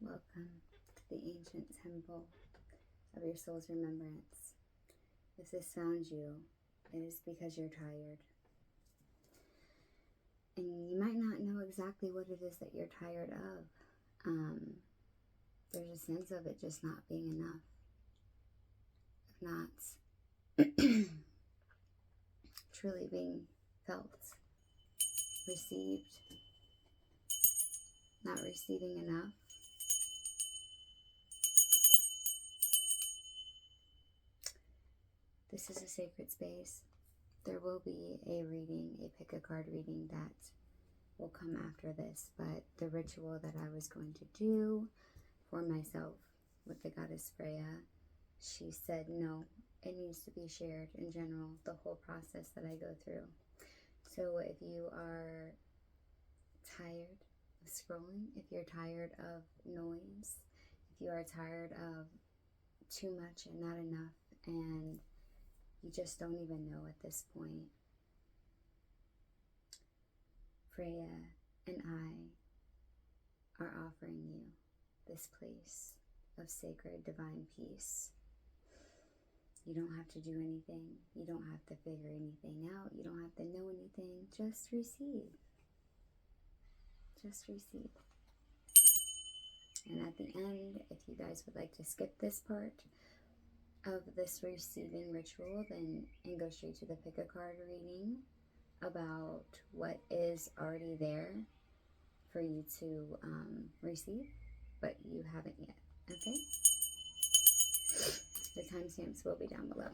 Welcome to the ancient temple of your soul's remembrance. If this found you, it is because you're tired. And you might not know exactly what it is that you're tired of. There's a sense of it just not being enough. If not truly being felt, received, not receiving enough. This is a sacred space. There will be a reading, a pick a card reading that will come after this, but the ritual that I was going to do for myself with the goddess Freya, she said no, it needs to be shared in general, the whole process that I go through. So if you are tired of scrolling, if you're tired of noise, if you are tired of too much and not enough, and you just don't even know at this point, Freya and I are offering you this place of sacred divine peace. You don't have to do anything. You don't have to figure anything out. You don't have to know anything. Just receive. Just receive. And at the end, if you guys would like to skip this part of this receiving ritual, then and go straight to the pick a card reading about what is already there for you to receive, but you haven't yet. Okay? The timestamps will be down below.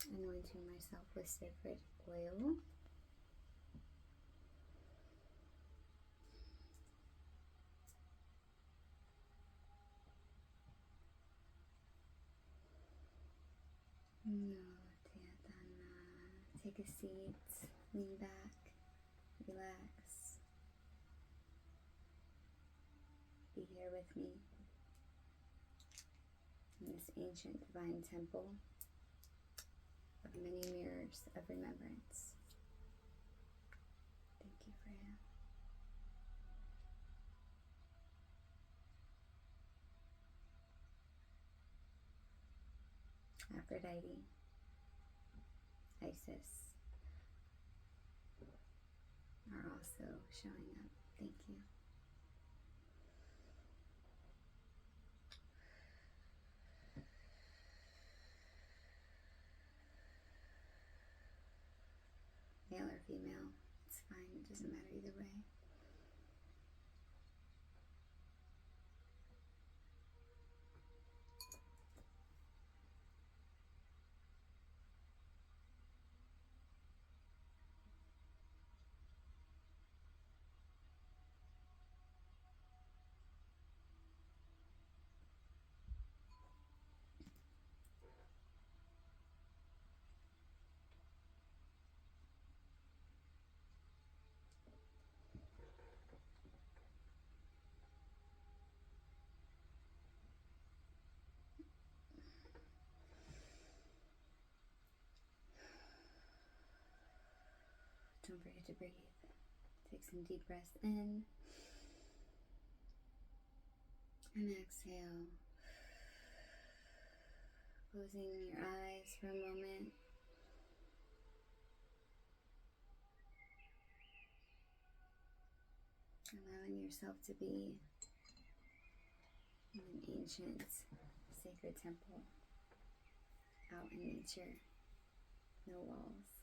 Anointing myself with sacred oil. Take a seat, lean back, relax. Be here with me in this ancient divine temple of many mirrors of remembrance. Thank you, Freya. Aphrodite, Isis are also showing up. Thank you. Male or female, it's fine. It doesn't matter either way. Don't forget to breathe. Take some deep breaths in and exhale. Closing your eyes for a moment. Allowing yourself to be in an ancient sacred temple out in nature. No walls.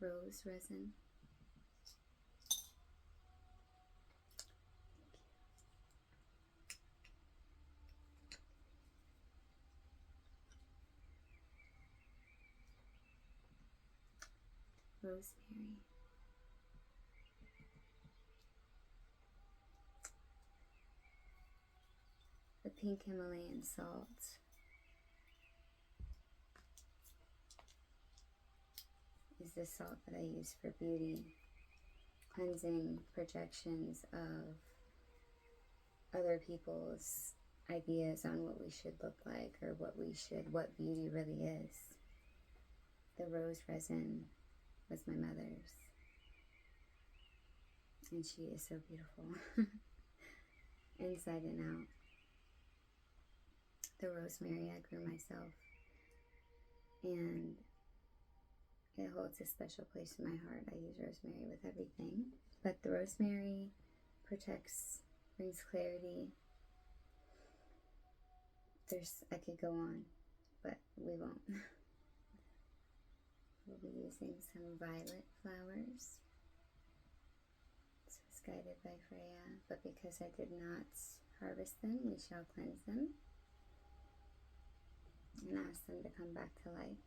rose resin. Rosemary. The pink Himalayan salt. Is the salt that I use for beauty, cleansing projections of other people's ideas on what we should look like, or what beauty really is. The rose resin was my mother's, and she is so beautiful inside and out. The rosemary I grew myself, and it holds a special place in my heart. I use rosemary with everything, but the rosemary protects, brings clarity. I could go on, but we won't. We'll be using some violet flowers. This was guided by Freya, but because I did not harvest them, we shall cleanse them and ask them to come back to life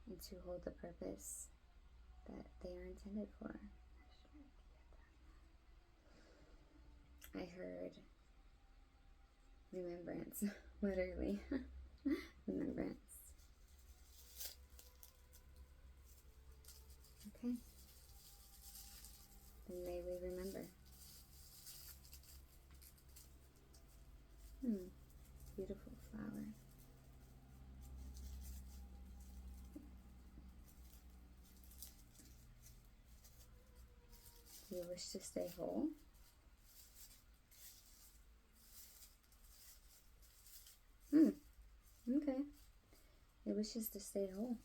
and to hold the purpose that they are intended for. I heard remembrance, literally remembrance. Okay, then may we remember. Beautiful flower. Do you wish to stay whole? Okay. It wishes to stay whole.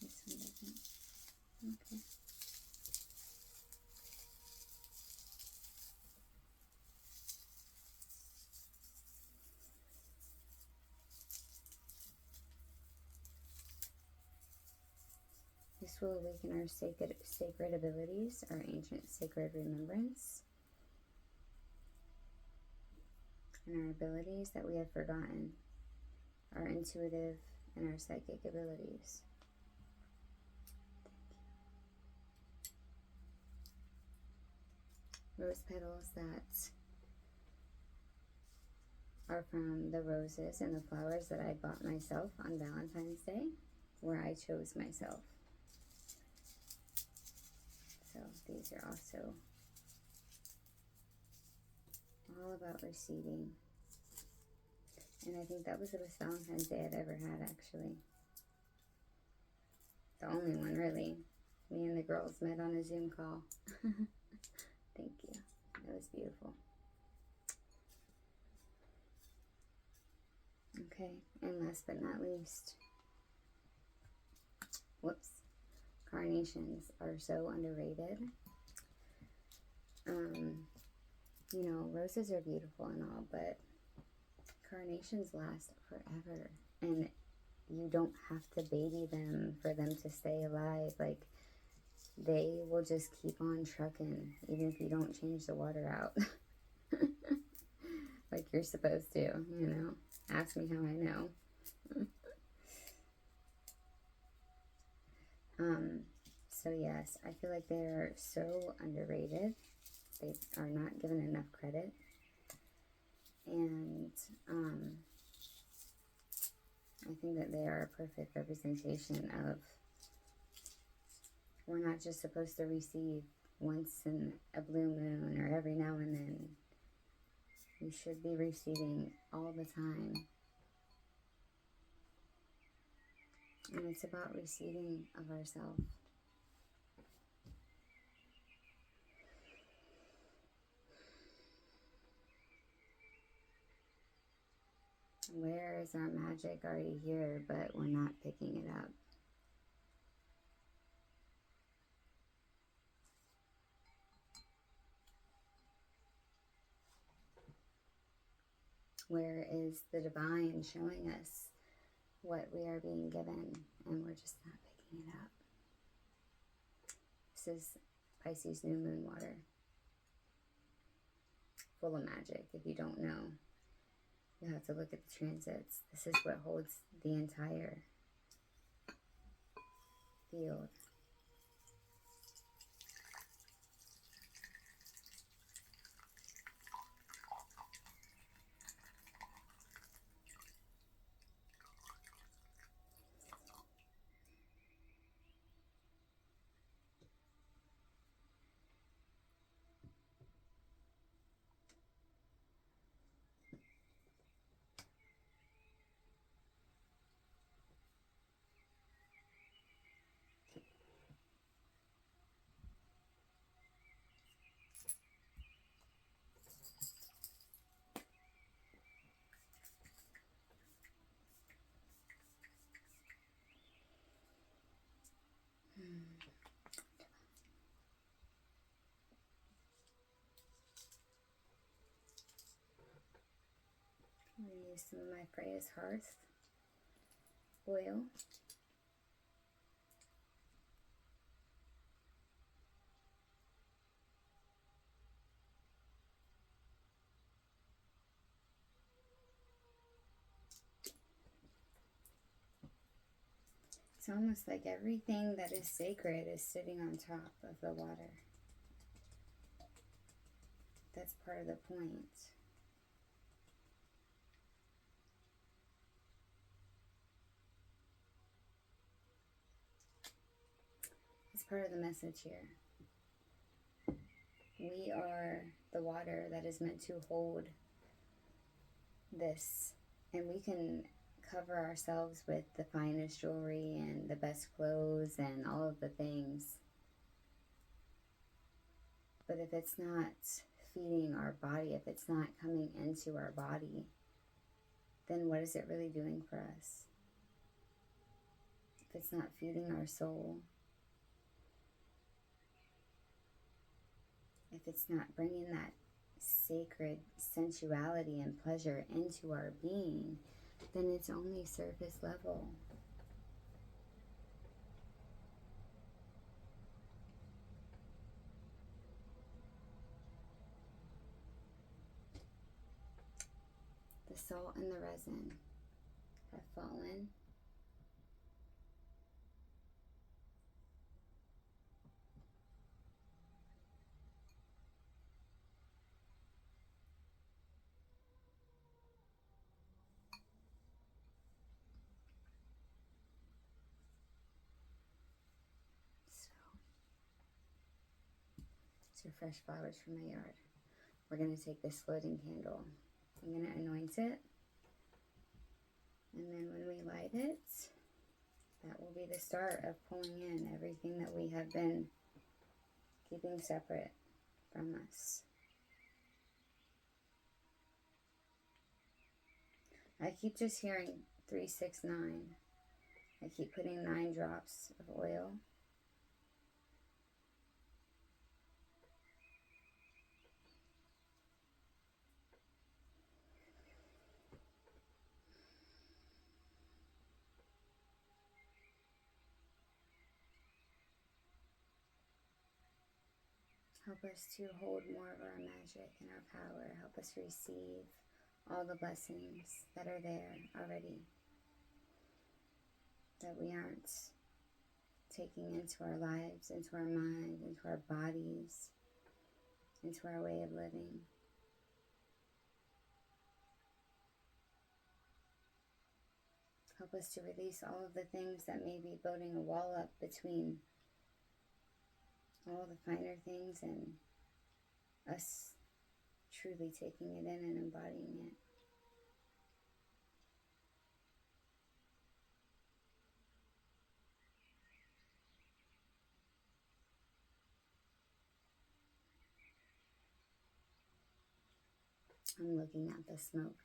This one doesn't. Okay. This will awaken our sacred abilities, our ancient sacred remembrance, and our abilities that we have forgotten, our intuitive and our psychic abilities. Rose petals that are from the roses and the flowers that I bought myself on Valentine's Day, where I chose myself. So these are also all about receiving. And I think that was the best Valentine's Day I've ever had, actually. The only one, really. Me and the girls met on a Zoom call. Thank you. It was beautiful. Okay, and last but not least, whoops, carnations are so underrated. You know, roses are beautiful and all, but carnations last forever, and you don't have to baby them for them to stay alive. Like, they will just keep on trucking, even if you don't change the water out. Like you're supposed to, you know. Ask me how I know. So yes, I feel like they're so underrated. They are not given enough credit. And I think that they are a perfect representation of, we're not just supposed to receive once in a blue moon or every now and then. We should be receiving all the time. And it's about receiving of ourselves. Where is our magic already here, but we're not picking it up? Where is the divine showing us what we are being given, and we're just not picking it up? This is Pisces new moon water. Full of magic. If you don't know, you have to look at the transits. This is what holds the entire field. I'm going to use some of my Freya's Hearth oil. It's almost like everything that is sacred is sitting on top of the water. That's part of the point. It's part of the message here. We are the water that is meant to hold this, and we can cover ourselves with the finest jewelry and the best clothes and all of the things, but if it's not feeding our body, if it's not coming into our body, then what is it really doing for us? If it's not feeding our soul, if it's not bringing that sacred sensuality and pleasure into our being, then it's only surface level. The salt and the resin have fallen. So fresh flowers from my yard. We're going to take this floating candle. I'm going to anoint it. And then when we light it, that will be the start of pulling in everything that we have been keeping separate from us. I keep just hearing 369. I keep putting 9 drops of oil. Help us to hold more of our magic and our power. Help us receive all the blessings that are there already, that we aren't taking into our lives, into our mind, into our bodies, into our way of living. Help us to release all of the things that may be building a wall up between all the finer things and us truly taking it in and embodying it. I'm looking at the smoke.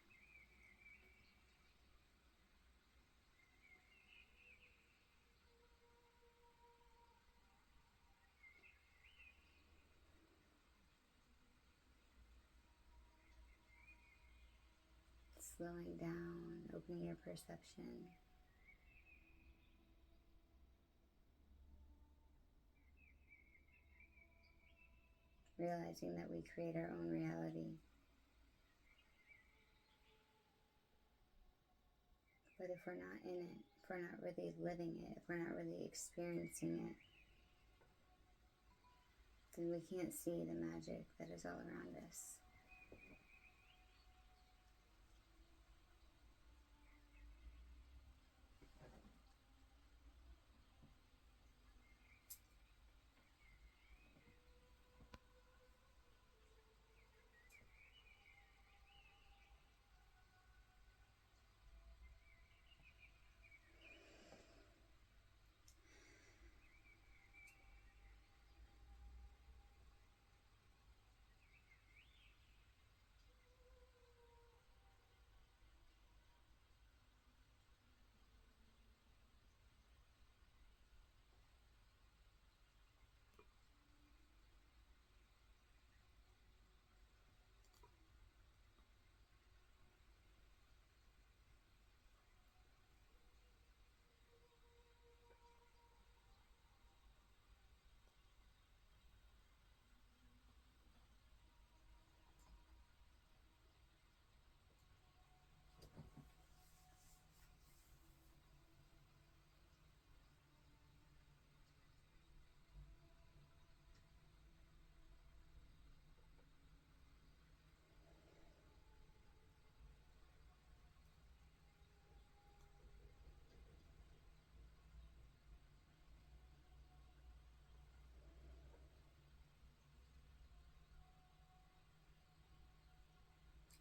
slowing down, opening your perception. Realizing that we create our own reality. But if we're not in it, if we're not really living it, if we're not really experiencing it, then we can't see the magic that is all around us.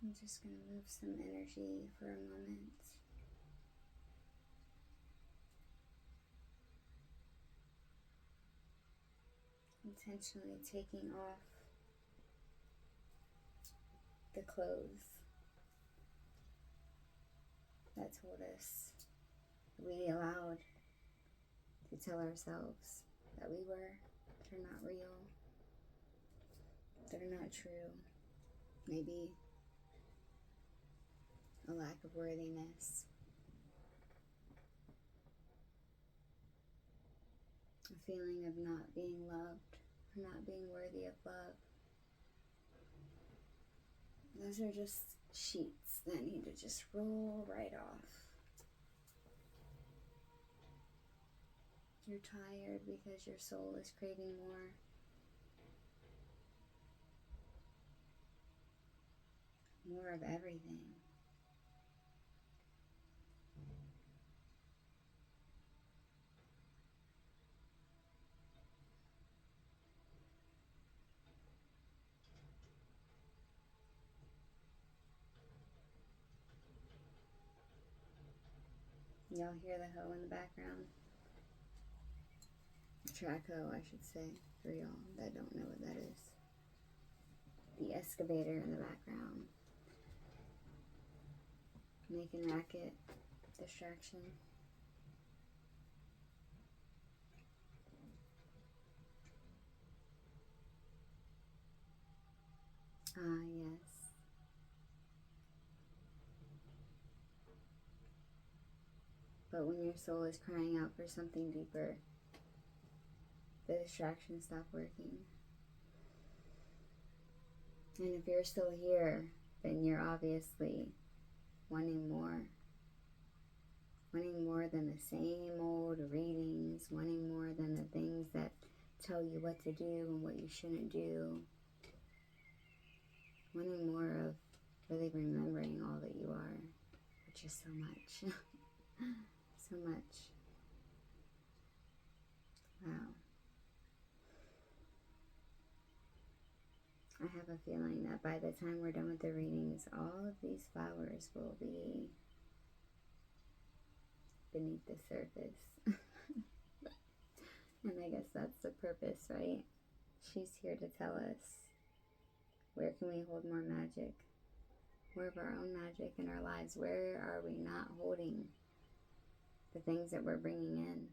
I'm just going to move some energy for a moment. Intentionally taking off the clothes that told us we allowed to tell ourselves that we were. They're not real. They're not true. Maybe a lack of worthiness. A feeling of not being loved, or not being worthy of love. Those are just sheets that need to just roll right off. You're tired because your soul is craving more. More of everything. Y'all hear the hoe in the background? Track hoe, I should say, for y'all that don't know what that is. The excavator in the background. Making racket, distraction. Ah, yes. But when your soul is crying out for something deeper, the distractions stop working. And if you're still here, then you're obviously wanting more. Wanting more than the same old readings. Wanting more than the things that tell you what to do and what you shouldn't do. Wanting more of really remembering all that you are, which is so much. So much. Wow. I have a feeling that by the time we're done with the readings, all of these flowers will be beneath the surface. And I guess that's the purpose, right? She's here to tell us, where can we hold more magic? More of our own magic in our lives. Where are we not holding the things that we're bringing in?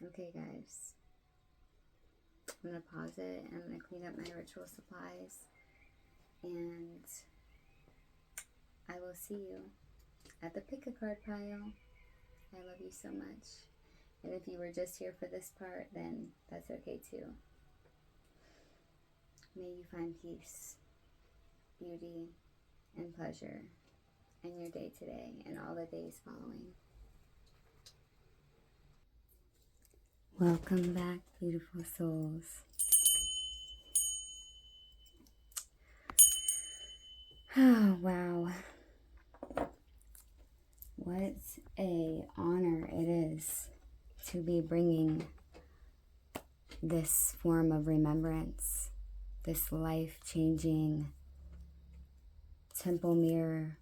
Okay, guys. I'm going to pause it and I'm going to clean up my ritual supplies. And I will see you at the pick a card pile. I love you so much. And if you were just here for this part, then that's okay too. May you find peace, beauty, and pleasure in your day today and all the days following. Welcome back, beautiful souls. Oh, wow. What a honor it is to be bringing this form of remembrance, this life-changing temple mirror.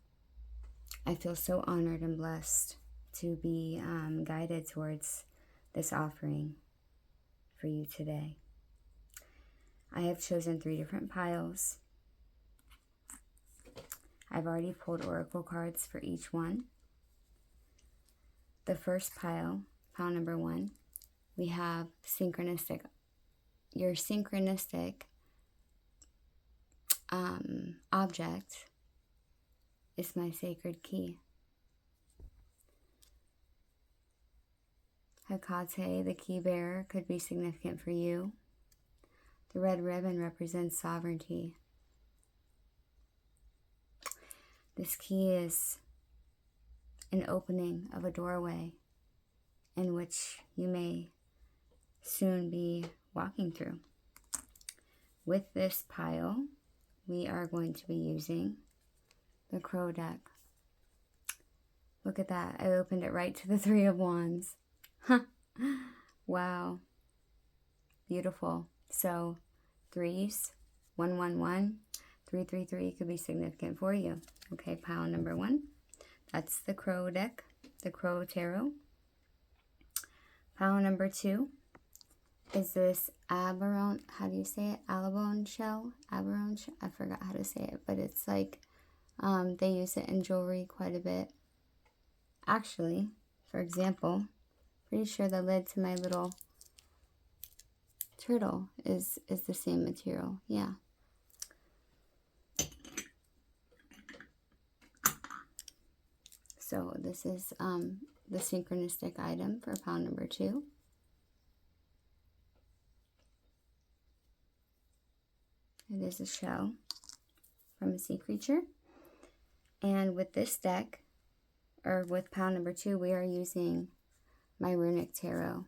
I feel so honored and blessed to be guided towards this offering for you today. I have chosen 3 different piles. I've already pulled oracle cards for each one. The first pile, pile number 1, we have synchronistic. Your synchronistic object is my sacred key. Hecate, the key bearer, could be significant for you. The red ribbon represents sovereignty. This key is an opening of a doorway in which you may soon be walking through. With this pile, we are going to be using the Crow deck. Look at that. I opened it right to the 3 of Wands. Wow. Beautiful. So 3s, 111, 333 could be significant for you. Okay, pile number 1. That's the Crow deck, the Crow Tarot. Pile number 2 is this Aberon, how do you say it? Alabone shell? Aberon shell? I forgot how to say it, but it's like, they use it in jewelry quite a bit. Actually, for example, pretty sure the lid to my little turtle is the same material. Yeah. So this is the synchronistic item for pile number 2. It is a shell from a sea creature. And with this deck, or with pile number 2, we are using my runic tarot.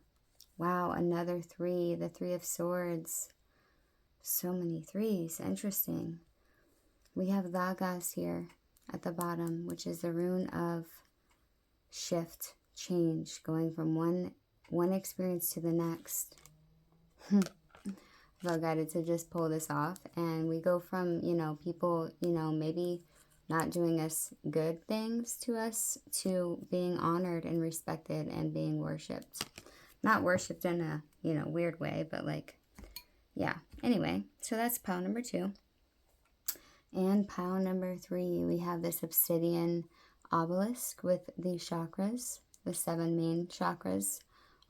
Wow, another 3, the 3 of Swords. So many 3s, interesting. We have Lagas here at the bottom, which is the rune of shift, change, going from one experience to the next. I felt guided to just pull this off, and we go from, people, maybe not doing us good things to us, to being honored and respected and being worshipped. Not worshipped in a, weird way, but like, yeah. Anyway, so that's pile number 2. And pile number 3, we have this obsidian obelisk with the chakras, the 7 main chakras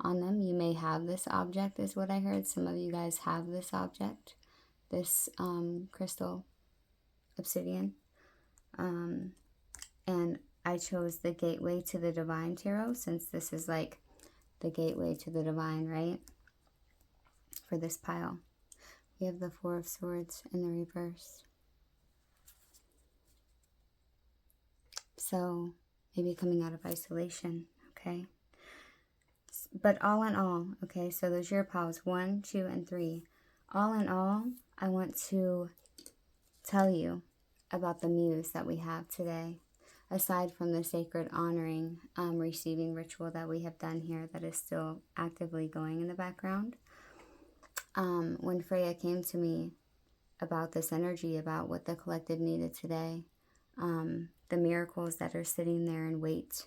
on them. You may have this object, is what I heard. Some of you guys have this object, this crystal obsidian. And I chose the Gateway to the Divine Tarot, since this is like the gateway to the divine, right? For this pile. We have the 4 of Swords in the reverse. So maybe coming out of isolation, okay? But all in all, okay, so those are your piles, 1, 2, and 3. All in all, I want to tell you about the muse that we have today. Aside from the sacred honoring, receiving ritual that we have done here that is still actively going in the background. When Freya came to me about this energy, about what the collective needed today, the miracles that are sitting there in wait,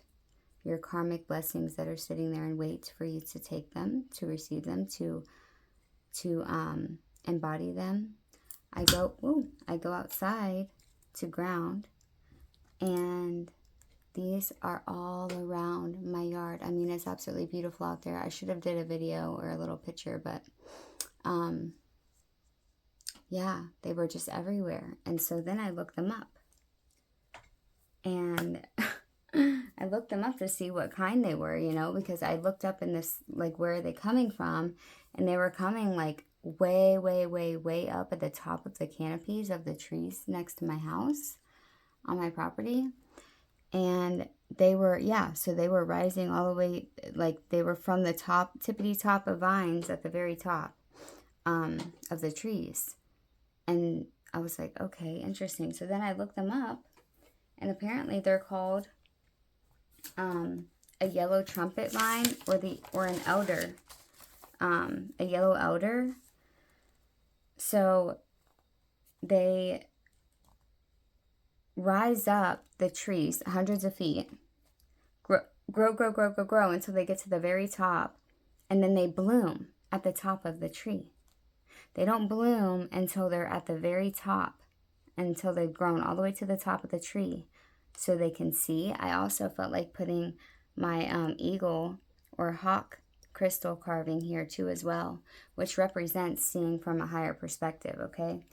your karmic blessings that are sitting there in wait for you to take them, to receive them, to embody them. I go outside to ground, and these are all around my yard. I mean, it's absolutely beautiful out there. I should have did a video or a little picture, but yeah, they were just everywhere. And so then I looked them up. And I looked them up to see what kind they were, you know, because I looked up in this, like, where are they coming from? And they were coming, like, way, way, way, way up at the top of the canopies of the trees next to my house on my property. And they were, yeah, so they were rising all the way, like, they were from the top, tippity top of vines at the very top of the trees. And I was like, okay, interesting. So then I looked them up, and apparently they're called a yellow trumpet vine, or an elder, a yellow elder. So they rise up the trees hundreds of feet, grow until they get to the very top, and then they bloom at the top of the tree. They don't bloom until they're at the very top, until they've grown all the way to the top of the tree so they can see. I also felt like putting my eagle or hawk crystal carving here too as well, which represents seeing from a higher perspective, okay?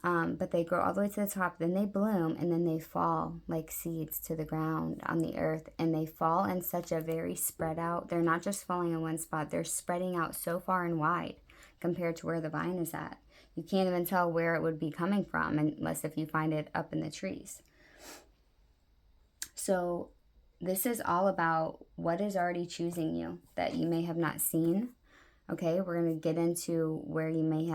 But they grow all the way to the top, then they bloom, and then they fall like seeds to the ground on the earth, and they fall in such a very spread out. They're not just falling in one spot, they're spreading out so far and wide compared to where the vine is at. You can't even tell where it would be coming from unless if you find it up in the trees. So this is all about what is already choosing you that you may have not seen. Okay, we're going to get into where you may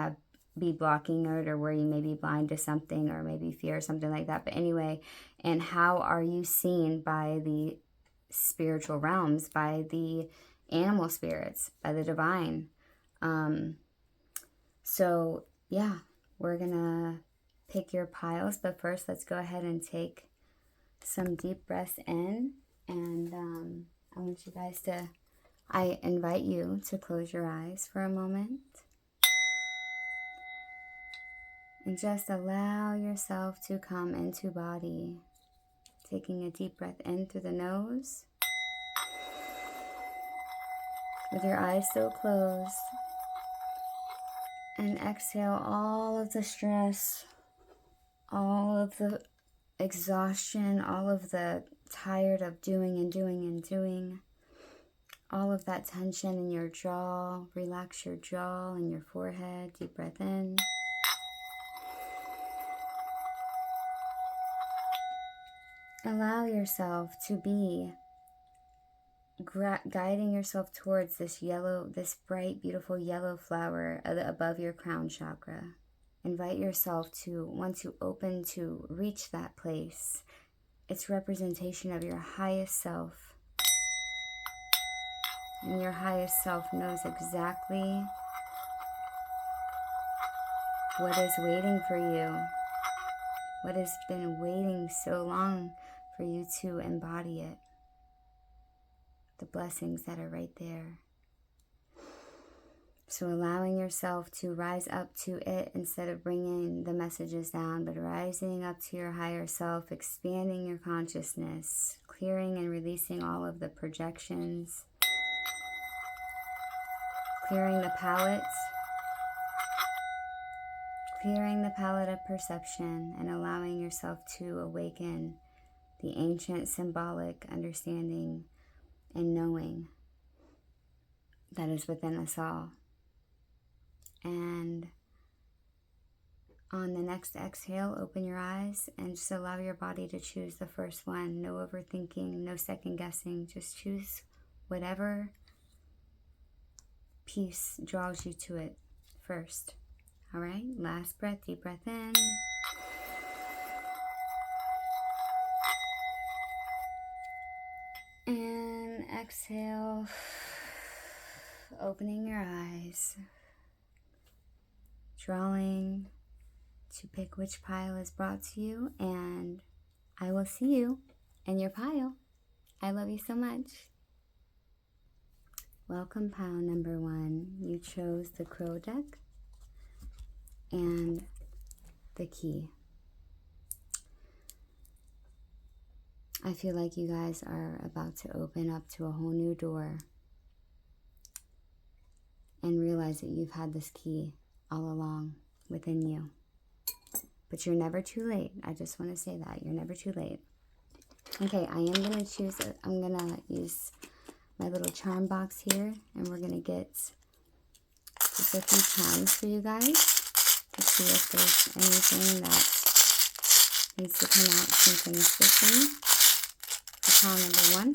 be blocking it, or where you may be blind to something, or maybe fear or something like that. But anyway, and how are you seen by the spiritual realms, by the animal spirits, by the divine? So yeah, we're gonna pick your piles, but first let's go ahead and take some deep breaths in, and I want you guys to, I invite you to close your eyes for a moment and just allow yourself to come into body, taking a deep breath in through the nose with your eyes still closed, and exhale all of the stress, all of the exhaustion, all of the tired of doing and doing and doing, all of that tension in your jaw. Relax your jaw and your forehead. Deep breath in. Allow yourself to be guiding yourself towards this bright, beautiful yellow flower above your crown chakra. Invite yourself to want to open to reach that place. It's representation of your highest self. And your highest self knows exactly what is waiting for you. What has been waiting so long for you to embody it. The blessings that are right there. So allowing yourself to rise up to it instead of bringing the messages down, but rising up to your higher self, expanding your consciousness, clearing and releasing all of the projections, clearing the palette of perception, and allowing yourself to awaken the ancient symbolic understanding and knowing that is within us all. And on the next exhale, open your eyes and just allow your body to choose the first one. No overthinking, no second guessing. Just choose whatever peace draws you to it first. All right, last breath, deep breath in. And exhale, opening your eyes, drawing to pick which pile is brought to you, and I will see you in your pile. I love you so much. Welcome, pile number 1. You chose the Crow deck and the Key. I feel like you guys are about to open up to a whole new door and realize that you've had this key all along within you. But you're never too late. I just want to say that. You're never too late. Okay, I am going to choose, I'm going to use my little charm box here, and we're going to get just a few charms for you guys to see if there's anything that needs to come out synchronistically. For pile number 1.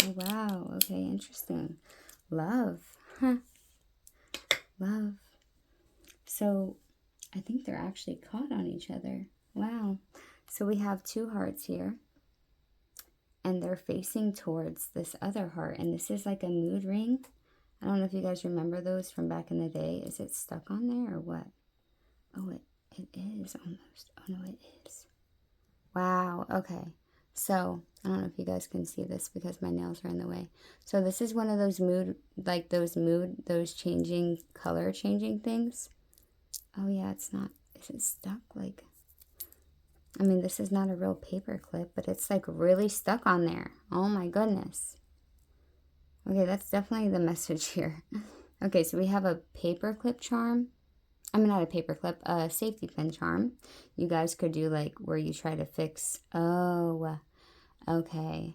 Oh, wow. Okay, interesting. Love. Huh. Love. So, I think they're actually caught on each other. Wow. So we have 2 hearts here. And they're facing towards this other heart. And this is like a mood ring. I don't know if you guys remember those from back in the day. Is it stuck on there or what? Oh, it is almost. Oh, no, it is. Wow. Okay. So, I don't know if you guys can see this because my nails are in the way. So, this is one of those those changing, color changing things. Oh, yeah, it's not. Is it stuck? Like, I mean, this is not a real paper clip, but it's like really stuck on there. Oh, my goodness. Okay, that's definitely the message here. Okay, so we have a paper clip charm. I mean, not a paper clip, a safety pin charm. You guys could do like where you try to fix. Oh, okay.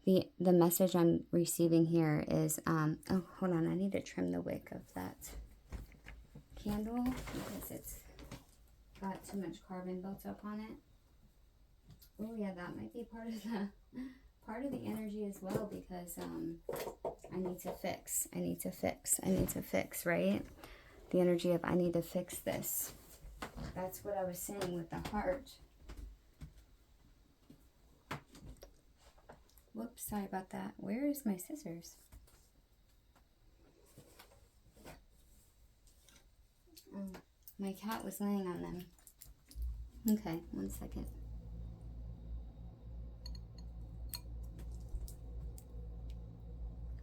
The message I'm receiving here is, oh, hold on. I need to trim the wick of that candle because it's got too much carbon built up on it. Oh, yeah, that might be part of the energy as well because I need to fix, right? The energy of I need to fix this. That's what I was saying with the heart. Whoops, sorry about that. Where is my scissors? My cat was laying on them. Okay, 1 second.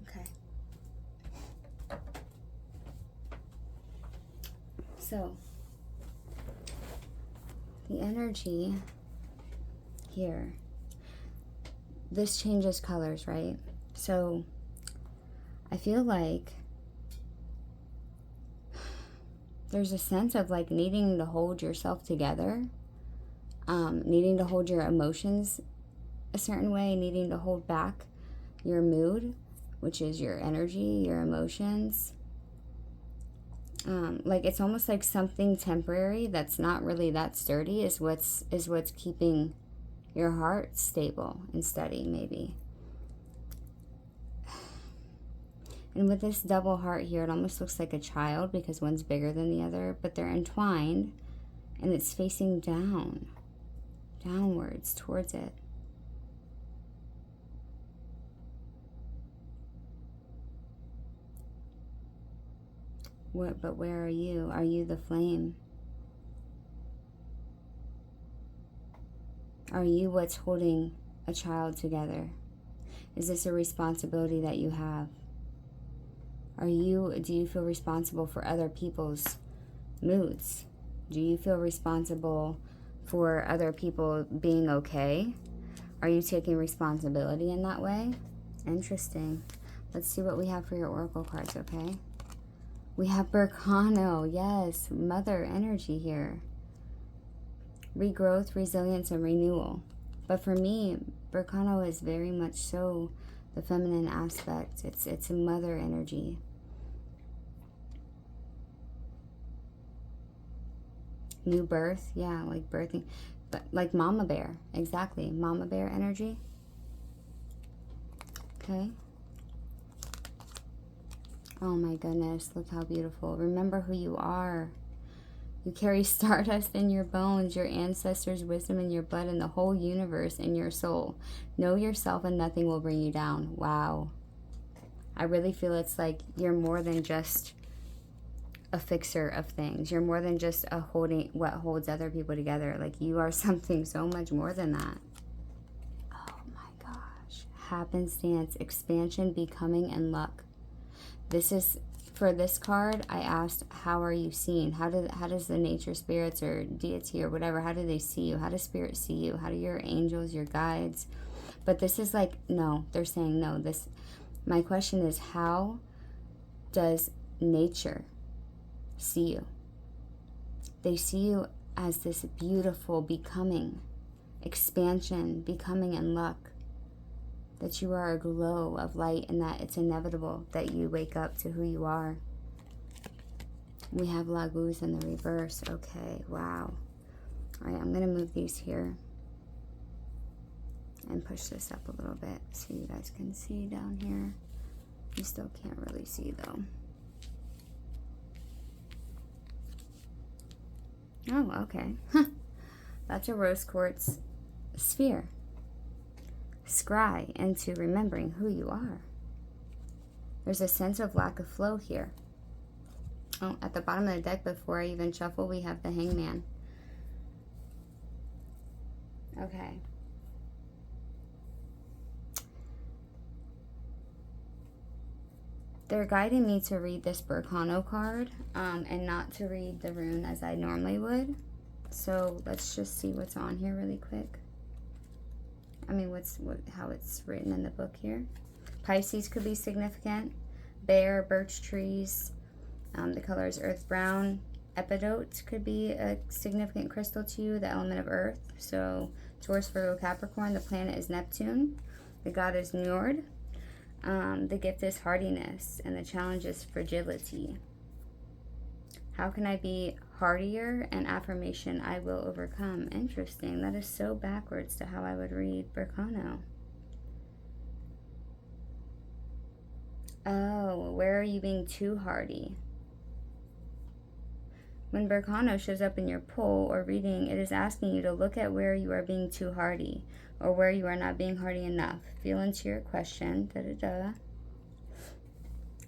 Okay. So, the energy here, this changes colors, right? So, I feel like there's a sense of like needing to hold yourself together, needing to hold your emotions a certain way, needing to hold back your mood, which is your energy, your emotions. Like it's almost like something temporary that's not really that sturdy is what's keeping your heart stable and steady, maybe. And with this double heart here, it almost looks like a child because one's bigger than the other, but they're entwined and it's facing downwards towards it. But where are you? Are you the flame? Are you what's holding a child together? Is this a responsibility that you have? Do you feel responsible for other people's moods? Do you feel responsible for other people being okay? Are you taking responsibility in that way? Interesting. Let's see what we have for your oracle cards, okay? We have Berkano, yes, mother energy here. Regrowth, resilience, and renewal. But for me, Berkano is very much so the feminine aspect. It's a mother energy. New birth, yeah, like birthing. But like mama bear, exactly. Mama bear energy. Okay. Oh my goodness, look how beautiful. Remember who you are. You carry stardust in your bones, your ancestors' wisdom in your blood, and the whole universe in your soul. Know yourself and nothing will bring you down. Wow. I really feel it's like you're more than just a fixer of things. You're more than just what holds other people together. Like you are something so much more than that. Oh my gosh. Happenstance, expansion, becoming, and luck. This is, for this card, I asked, how are you seen? How does the nature spirits or deity or whatever, how do they see you? How does spirit see you? How do your angels, your guides? But this is like, no, they're saying no. My question is, how does nature see you. They see you as this beautiful becoming, expansion, becoming in luck. That you are a glow of light and that it's inevitable that you wake up to who you are. We have Laguz in the reverse. Okay, wow. All right, I'm going to move these here and push this up a little bit so you guys can see down here. You still can't really see though. Oh, okay. That's a rose quartz sphere. Scry into remembering who you are. There's a sense of lack of flow here. Oh, at the bottom of the deck, before I even shuffle, we have the Hangman. Okay. They're guiding me to read this Berkano card and not to read the rune as I normally would. So let's just see what's on here really quick. I mean, how it's written in the book here. Pisces could be significant. Bear, birch trees. The color is earth brown. Epidote could be a significant crystal to you, the element of earth. So Taurus, Virgo, Capricorn. The planet is Neptune. The god is Njord. The gift is hardiness, and the challenge is fragility. How can I be hardier? And affirmation, I will overcome. Interesting. That is so backwards to how I would read Berkano. Oh, where are you being too hardy? When Berkano shows up in your pull or reading, it is asking you to look at where you are being too hardy or where you are not being hardy enough. Feel into your question.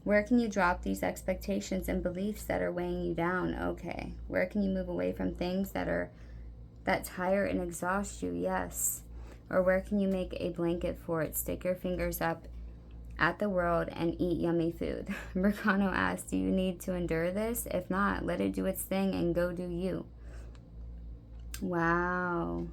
Where can you drop these expectations and beliefs that are weighing you down? Okay. Where can you move away from things that tire and exhaust you? Yes. Or where can you make a blanket for it? Stick your fingers up at the world and eat yummy food. Berkano asks, do you need to endure this? If not, let it do its thing and go do you. Wow.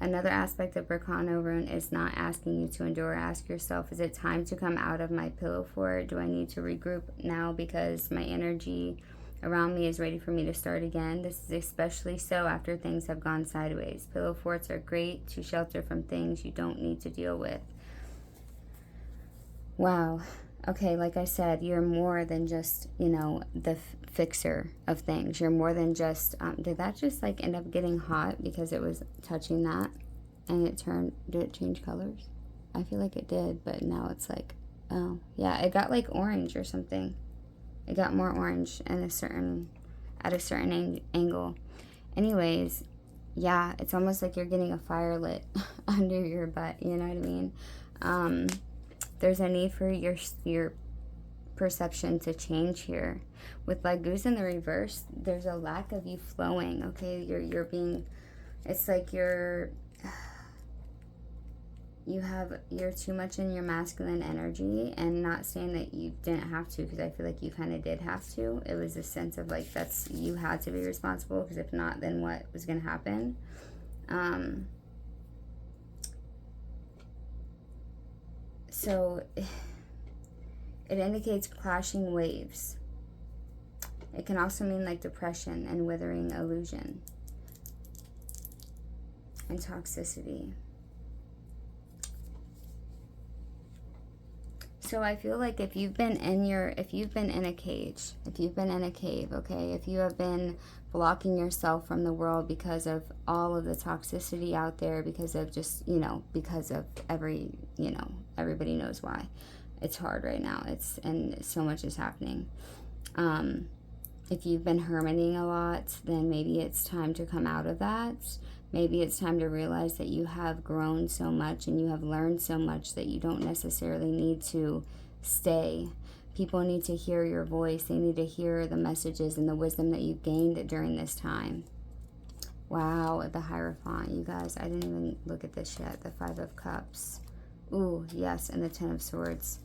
Another aspect of Berkano rune is not asking you to endure. Ask yourself, is it time to come out of my pillow fort? Do I need to regroup now because my energy around me is ready for me to start again? This is especially so after things have gone sideways. Pillow forts are great to shelter from things you don't need to deal with. Wow. Okay, like I said, you're more than just, the fixer of things. You're more than just, did that just like end up getting hot because it was touching that and did it change colors? I feel like it did, but now it's like, oh, yeah, it got like orange or something. It got more orange at a certain angle. Anyways, yeah, it's almost like you're getting a fire lit under your butt, you know what I mean? There's a need for your perception to change here. With Laguz in the reverse, there's a lack of you flowing, okay? You're being, it's like you're too much in your masculine energy, and not saying that you didn't have to, because I feel like you kind of did have to. It was a sense of like, you had to be responsible, because if not, then what was going to happen? So it indicates clashing waves. It can also mean like depression and withering illusion and toxicity. So I feel like if you've been in a cage, okay, if you have been blocking yourself from the world because of all of the toxicity out there, because of just, because of everybody knows why. It's hard right now. And so much is happening. If you've been hermiting a lot, then maybe it's time to come out of that. Maybe it's time to realize that you have grown so much and you have learned so much that you don't necessarily need to stay. People need to hear your voice. They need to hear the messages and the wisdom that you've gained during this time. Wow, the Hierophant, you guys. I didn't even look at this yet. The Five of Cups. Ooh, yes, and the Ten of Swords.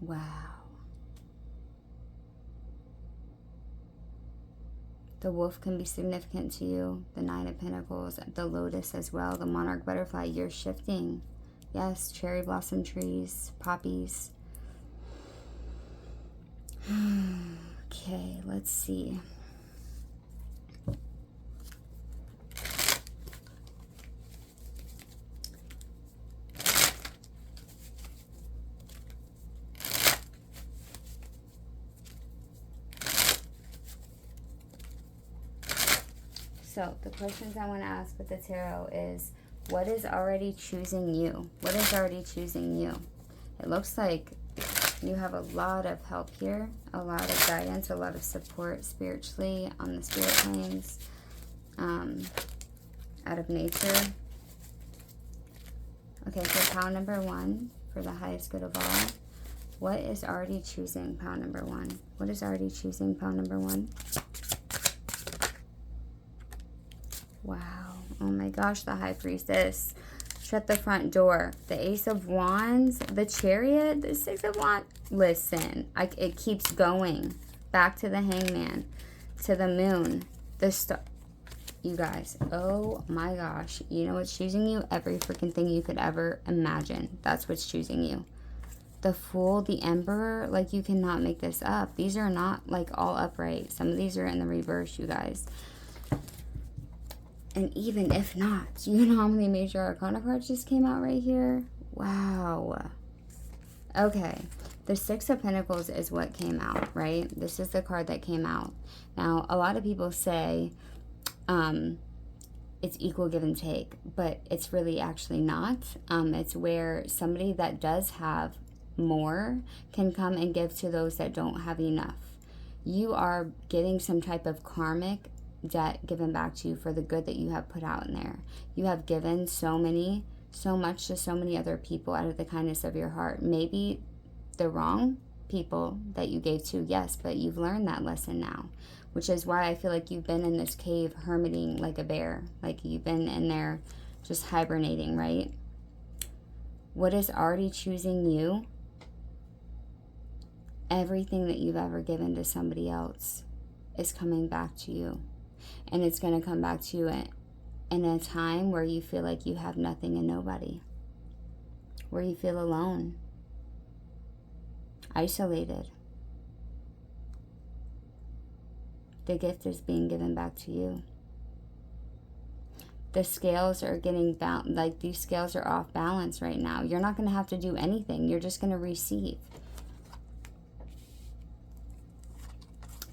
Wow. The wolf can be significant to you. The Nine of Pentacles, the Lotus as well. The Monarch Butterfly, you're shifting. Yes, cherry blossom trees, poppies. Okay, let's see. So the questions I want to ask with the tarot is, what is already choosing you? What is already choosing you? It looks like you have a lot of help here, a lot of guidance, a lot of support spiritually on the spirit planes, out of nature. Okay, so pile number 1 for the highest good of all. What is already choosing pile number 1? What is already choosing pile number 1? Wow. Oh my gosh, the High Priestess. Shut the front door. The Ace of Wands, the Chariot, the Six of Wands. Listen, it keeps going. Back to the Hangman, to the Moon, the star. You guys, oh my gosh. You know what's choosing you? Every freaking thing you could ever imagine. That's what's choosing you. The Fool, the Emperor, like you cannot make this up. These are not like all upright. Some of these are in the reverse, you guys. And even if not, you know how many major arcana cards just came out right here? Wow. Okay. The Six of Pentacles is what came out, right? This is the card that came out. Now, a lot of people say it's equal give and take, but it's really actually not. It's where somebody that does have more can come and give to those that don't have enough. You are getting some type of karmic debt given back to you for the good that you have put out in there. You have given so much to so many other people out of the kindness of your heart. Maybe the wrong people that you gave to, yes, but you've learned that lesson now, which is why I feel like you've been in this cave hermiting like a bear, like you've been in there just hibernating, right? What is already choosing you? Everything that you've ever given to somebody else is coming back to you. And it's going to come back to you in a time where you feel like you have nothing and nobody. Where you feel alone. Isolated. The gift is being given back to you. The scales are getting like these scales are off balance right now. You're not going to have to do anything. You're just going to receive.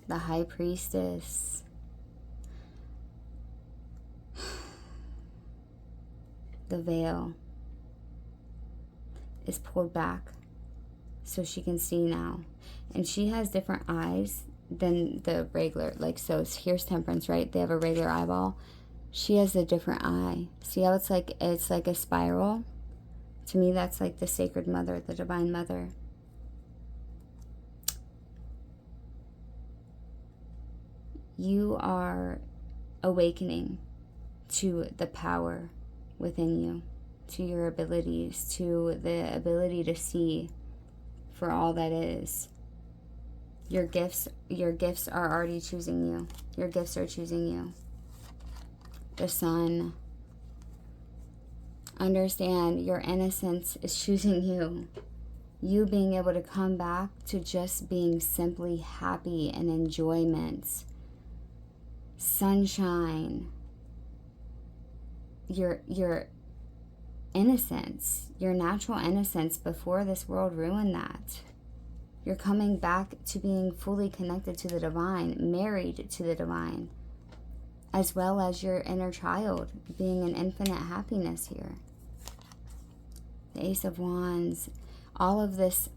The High Priestess. The veil is pulled back so she can see now. And she has different eyes than the regular. Like, so here's Temperance, right? They have a regular eyeball. She has a different eye. See how it's like a spiral? To me, that's like the Sacred Mother, the Divine Mother. You are awakening to the power within you, to your abilities, to the ability to see for all that is. Your gifts are already choosing you. Your gifts are choosing you. The Sun. Understand, your innocence is choosing you. You being able to come back to just being simply happy and enjoyment. Sunshine. Your innocence, your natural innocence before this world ruined that. You're coming back to being fully connected to the divine, married to the divine, as well as your inner child, being an infinite happiness here. The Ace of Wands, all of this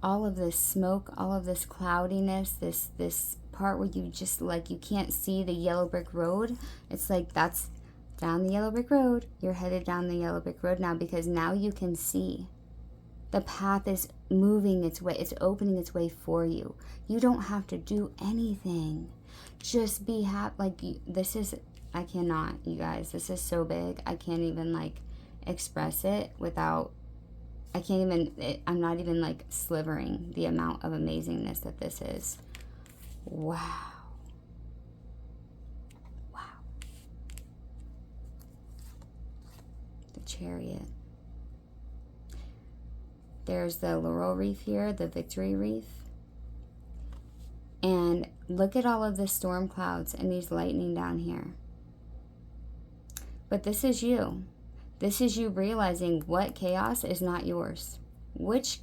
smoke, all of this cloudiness, this part where you just like you can't see the yellow brick road. It's like that's down the yellow brick road. You're headed down the yellow brick road now, because now you can see. The path is moving its way. It's opening its way for you. You don't have to do anything. Just be happy. Like, this is, I cannot, you guys. This is so big. I can't even, like, express it without, I'm not even, like, slivering the amount of amazingness that this is. Wow. Chariot. There's the laurel wreath here, the victory wreath. Look at all of the storm clouds and these lightning down here. But this is you. This is you realizing what chaos is not yours. What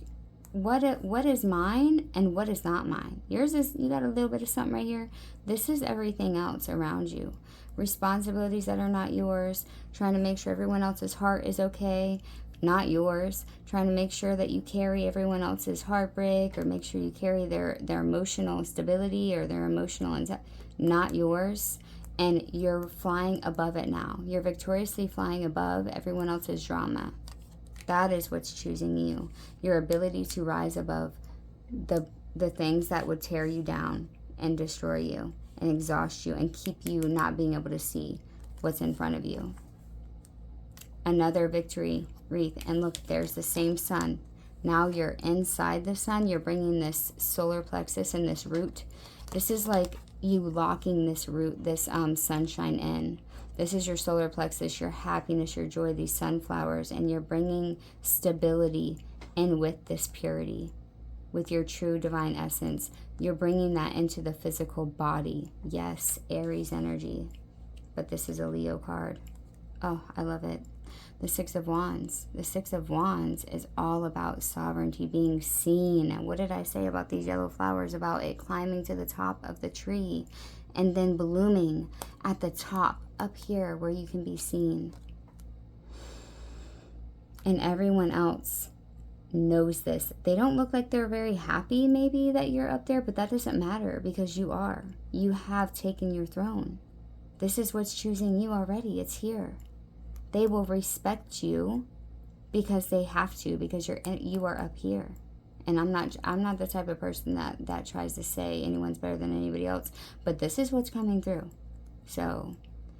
is mine and what is not mine. Yours is, you got a little bit of something right here. This is everything else around you. Responsibilities that are not yours. Trying to make sure everyone else's heart is okay. Not yours. Trying to make sure that you carry everyone else's heartbreak, or make sure you carry their emotional stability or their emotional not yours. And you're flying above it now. You're victoriously flying above everyone else's drama. That is what's choosing you. Your ability to rise above the things that would tear you down and destroy you and exhaust you and keep you not being able to see what's in front of you. Another victory wreath. And look, there's the same sun. Now you're inside the sun. You're bringing this solar plexus and this root. This is like you locking this root, this sunshine in. This is your solar plexus, your happiness, your joy, these sunflowers, and you're bringing stability in with this purity, with your true divine essence. You're bringing that into the physical body. Yes, Aries energy. But this is a Leo card. Oh, I love it. The Six of Wands. The Six of Wands is all about sovereignty, being seen. What did I say about these yellow flowers? About it climbing to the top of the tree and then blooming at the top up here where you can be seen. And everyone else knows this. They don't look like they're very happy maybe that you're up there, but that doesn't matter because you are. You have taken your throne. This is what's choosing you already. It's here. They will respect you because they have to, because you are up here. And I'm not the type of person that tries to say anyone's better than anybody else, but this is what's coming through. So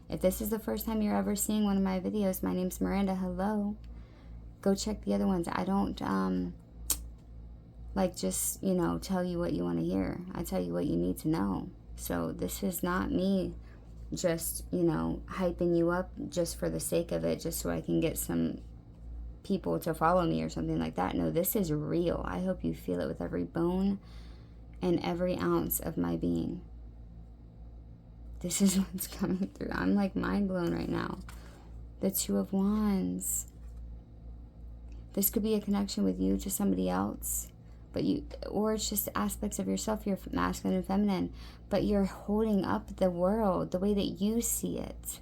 if this is the first time you're ever seeing one of my videos, my name's Miranda. Hello. Go check the other ones. I don't just, tell you what you want to hear. I tell you what you need to know. So this is not me just, hyping you up just for the sake of it, just so I can get some people to follow me or something like that. No, this is real. I hope you feel it with every bone and every ounce of my being. This is what's coming through. I'm like mind blown right now. The Two of Wands. This could be a connection with you to somebody else, or it's just aspects of yourself. You're masculine and feminine, but you're holding up the world the way that you see it.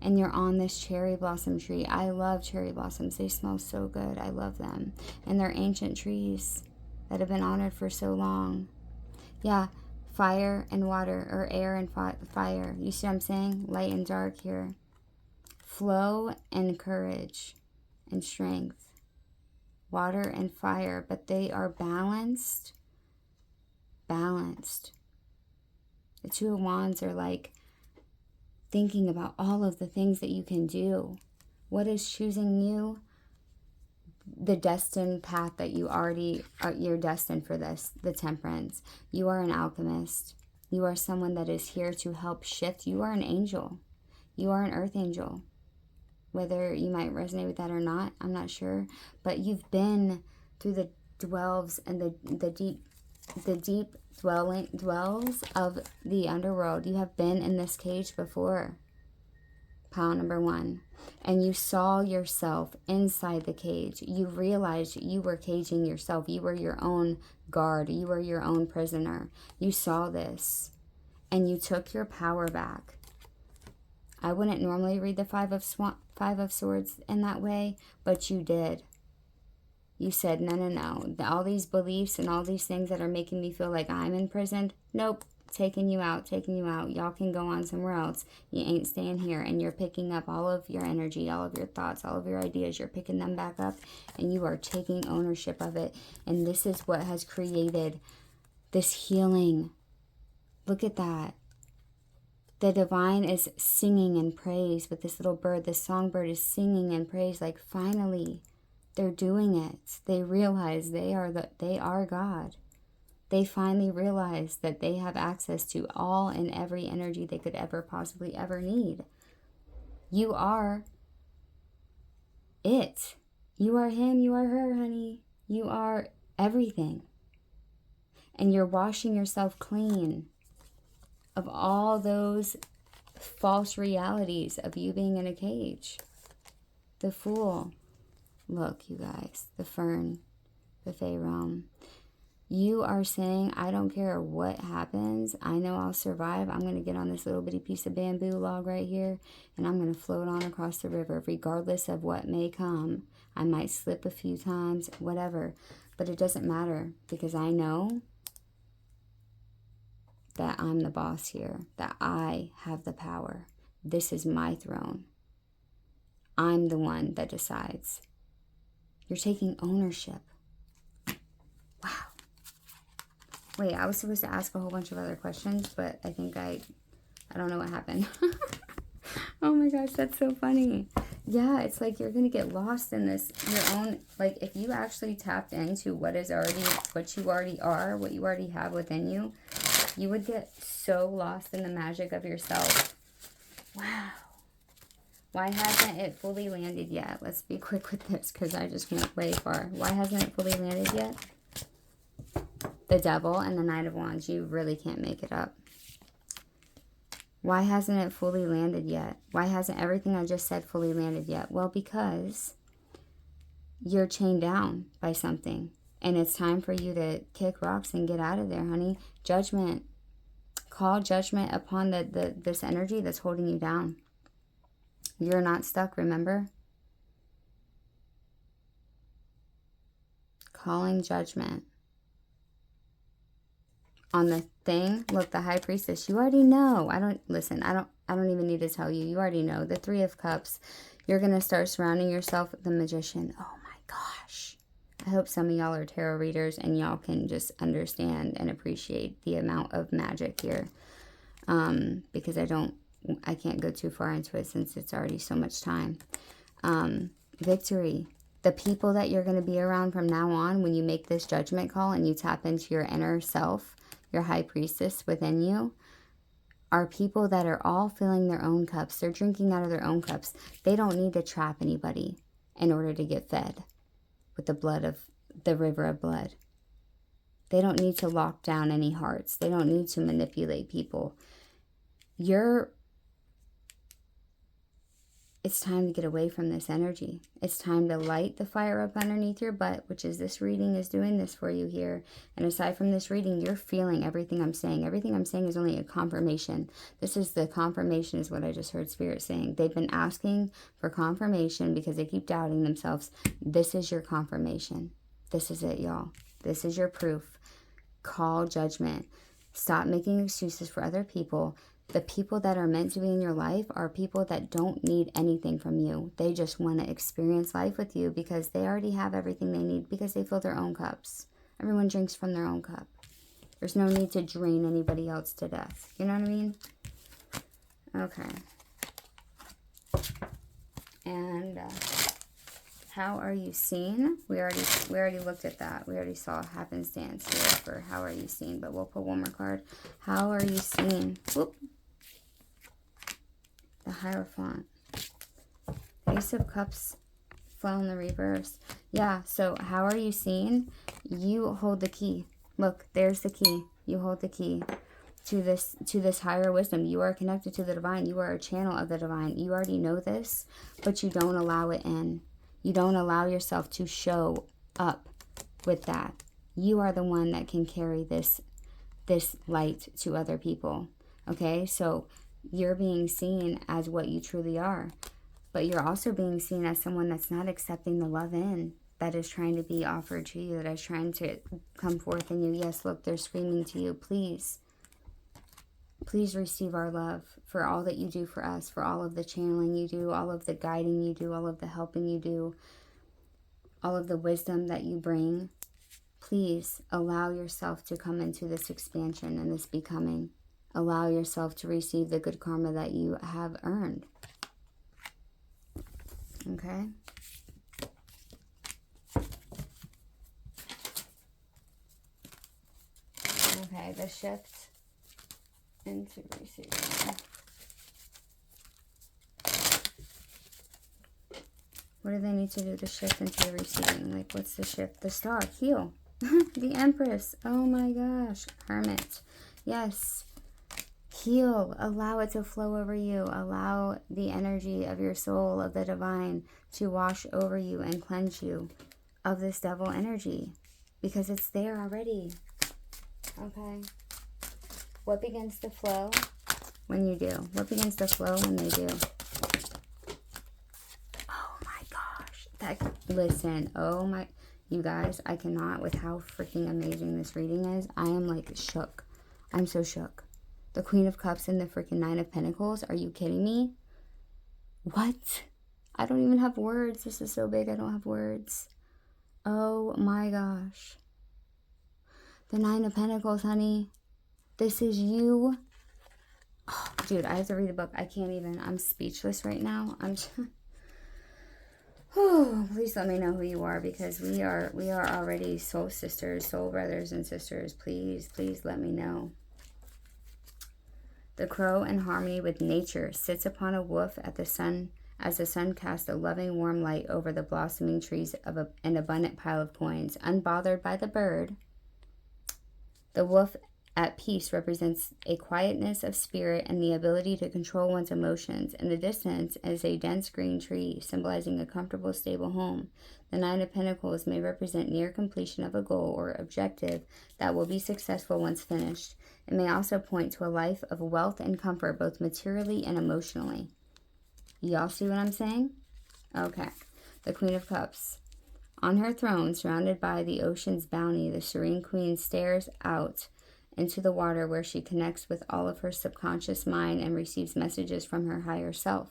And you're on this cherry blossom tree. I love cherry blossoms. They smell so good. I love them. And they're ancient trees that have been honored for so long. Yeah, fire and water, or air and fire. You see what I'm saying? Light and dark here. Flow and courage and strength. Water and fire, but they are balanced. Balanced. The Two of Wands are like thinking about all of the things that you can do. What is choosing you? The destined path that you already are. You're destined for this. The Temperance. You are an alchemist. You are someone that is here to help shift. You are an angel. You are an earth angel. Whether you might resonate with that or not, I'm not sure. But you've been through the dwells and the deep dwells of the underworld. You have been in this cage before. Pile number 1. And you saw yourself inside the cage. You realized you were caging yourself. You were your own guard. You were your own prisoner. You saw this. And you took your power back. I wouldn't normally read the Five of Swords in that way, but you did. You said, no. All these beliefs and all these things that are making me feel like I'm imprisoned, nope, taking you out. Y'all can go on somewhere else. You ain't staying here. And you're picking up all of your energy, all of your thoughts, all of your ideas. You're picking them back up, and you are taking ownership of it. And this is what has created this healing. Look at that. The divine is singing in praise with this little bird. This songbird is singing in praise, like finally they're doing it. They realize they are God. They finally realize that they have access to all and every energy they could ever possibly ever need. You are it. You are him. You are her, honey. You are everything. And you're washing yourself clean. of all those false realities of you being in a cage. The Fool. Look, you guys, the Fern, the Fey realm. You are saying, I don't care what happens. I know I'll survive. I'm going to get on this little bitty piece of bamboo log right here, and I'm going to float on across the river, regardless of what may come. I might slip a few times, whatever. But it doesn't matter, because I know that I'm the boss here, that I have the power. This is my throne. I'm the one that decides. You're taking ownership. Wow. Wait, I was supposed to ask a whole bunch of other questions, but I think I don't know what happened. Oh my gosh, that's so funny. Yeah, it's like you're going to get lost in this, your own, like if you actually tapped into what you already are, what you already have within you, you would get so lost in the magic of yourself. Wow. Why hasn't it fully landed yet? Let's be quick with this because I just went way far. Why hasn't it fully landed yet? The Devil and the Knight of Wands. You really can't make it up. Why hasn't it fully landed yet? Why hasn't everything I just said fully landed yet? Well, because you're chained down by something. And it's time for you to kick rocks and get out of there, honey. Judgment. Call judgment upon this energy that's holding you down. You're not stuck, remember? Calling judgment on the thing. Look, the High Priestess. You already know. I don't even need to tell you. You already know. The Three of Cups. You're going to start surrounding yourself with the Magician. Oh my gosh. I hope some of y'all are tarot readers and y'all can just understand and appreciate the amount of magic here. Because I can't go too far into it since it's already so much time. Victory. The people that you're going to be around from now on, when you make this judgment call and you tap into your inner self, your High Priestess within you, are people that are all filling their own cups. They're drinking out of their own cups. They don't need to trap anybody in order to get fed with the blood of the river of blood. They don't need to lock down any hearts. They don't need to manipulate people. It's time to get away from this energy. It's time to light the fire up underneath your butt, which is this reading is doing this for you here. And aside from this reading, you're feeling everything I'm saying. Everything I'm saying is only a confirmation. This is the confirmation is what I just heard Spirit saying. They've been asking for confirmation because they keep doubting themselves. This is your confirmation. This is it, y'all. This is your proof. Call judgment. Stop making excuses for other people. The people that are meant to be in your life are people that don't need anything from you. They just want to experience life with you because they already have everything they need because they fill their own cups. Everyone drinks from their own cup. There's no need to drain anybody else to death. You know what I mean? Okay. And how are you seen? We already looked at that. We already saw happenstance here for how are you seen, but we'll put one more card. How are you seen? Whoop. The Hierophant. Ace of Cups fell in the reverse. Yeah, so how are you seen? You hold the key. Look, there's the key. You hold the key to this higher wisdom. You are connected to the divine. You are a channel of the divine. You already know this, but you don't allow it in. You don't allow yourself to show up with that. You are the one that can carry this light to other people. Okay, so you're being seen as what you truly are, but you're also being seen as someone that's not accepting the love in that is trying to be offered to you, that is trying to come forth in you. Yes, look, they're screaming to you, please receive our love for all that you do for us, for all of the channeling you do, all of the guiding you do, all of the helping you do, all of the wisdom that you bring. Please allow yourself to come into this expansion and this becoming. Allow yourself to receive the good karma that you have earned. Okay? Okay, the shift into receiving. What do they need to do to shift into receiving? Like, what's the shift? The Star. Heal. The Empress. Oh my gosh. Hermit. Yes. Heal. Allow it to flow over you. Allow the energy of your soul, of the divine, to wash over you and cleanse you of this devil energy, because it's there already. Okay? What begins to flow when you do? What begins to flow when they do? Oh my gosh. Listen, oh my, you guys, I cannot, with how freaking amazing this reading is, I am like shook. I'm so shook. The Queen of Cups and the freaking Nine of Pentacles. Are you kidding me? What? I don't even have words. This is so big, I don't have words. Oh my gosh. The Nine of Pentacles, honey. This is you. Oh, dude, I have to read the book. I can't even. I'm speechless right now. I'm just... Please let me know who you are, because we are already soul sisters, soul brothers and sisters. Please, please let me know. The crow, in harmony with nature, sits upon a woof at the sun, as the sun casts a loving warm light over the blossoming trees of an abundant pile of coins. Unbothered by the bird, the wolf at peace represents a quietness of spirit and the ability to control one's emotions. In the distance is a dense green tree, symbolizing a comfortable, stable home. The Nine of Pentacles may represent near completion of a goal or objective that will be successful once finished. It may also point to a life of wealth and comfort, both materially and emotionally. Y'all see what I'm saying? Okay. The Queen of Cups. On her throne, surrounded by the ocean's bounty, the serene queen stares out into the water, where she connects with all of her subconscious mind and receives messages from her higher self.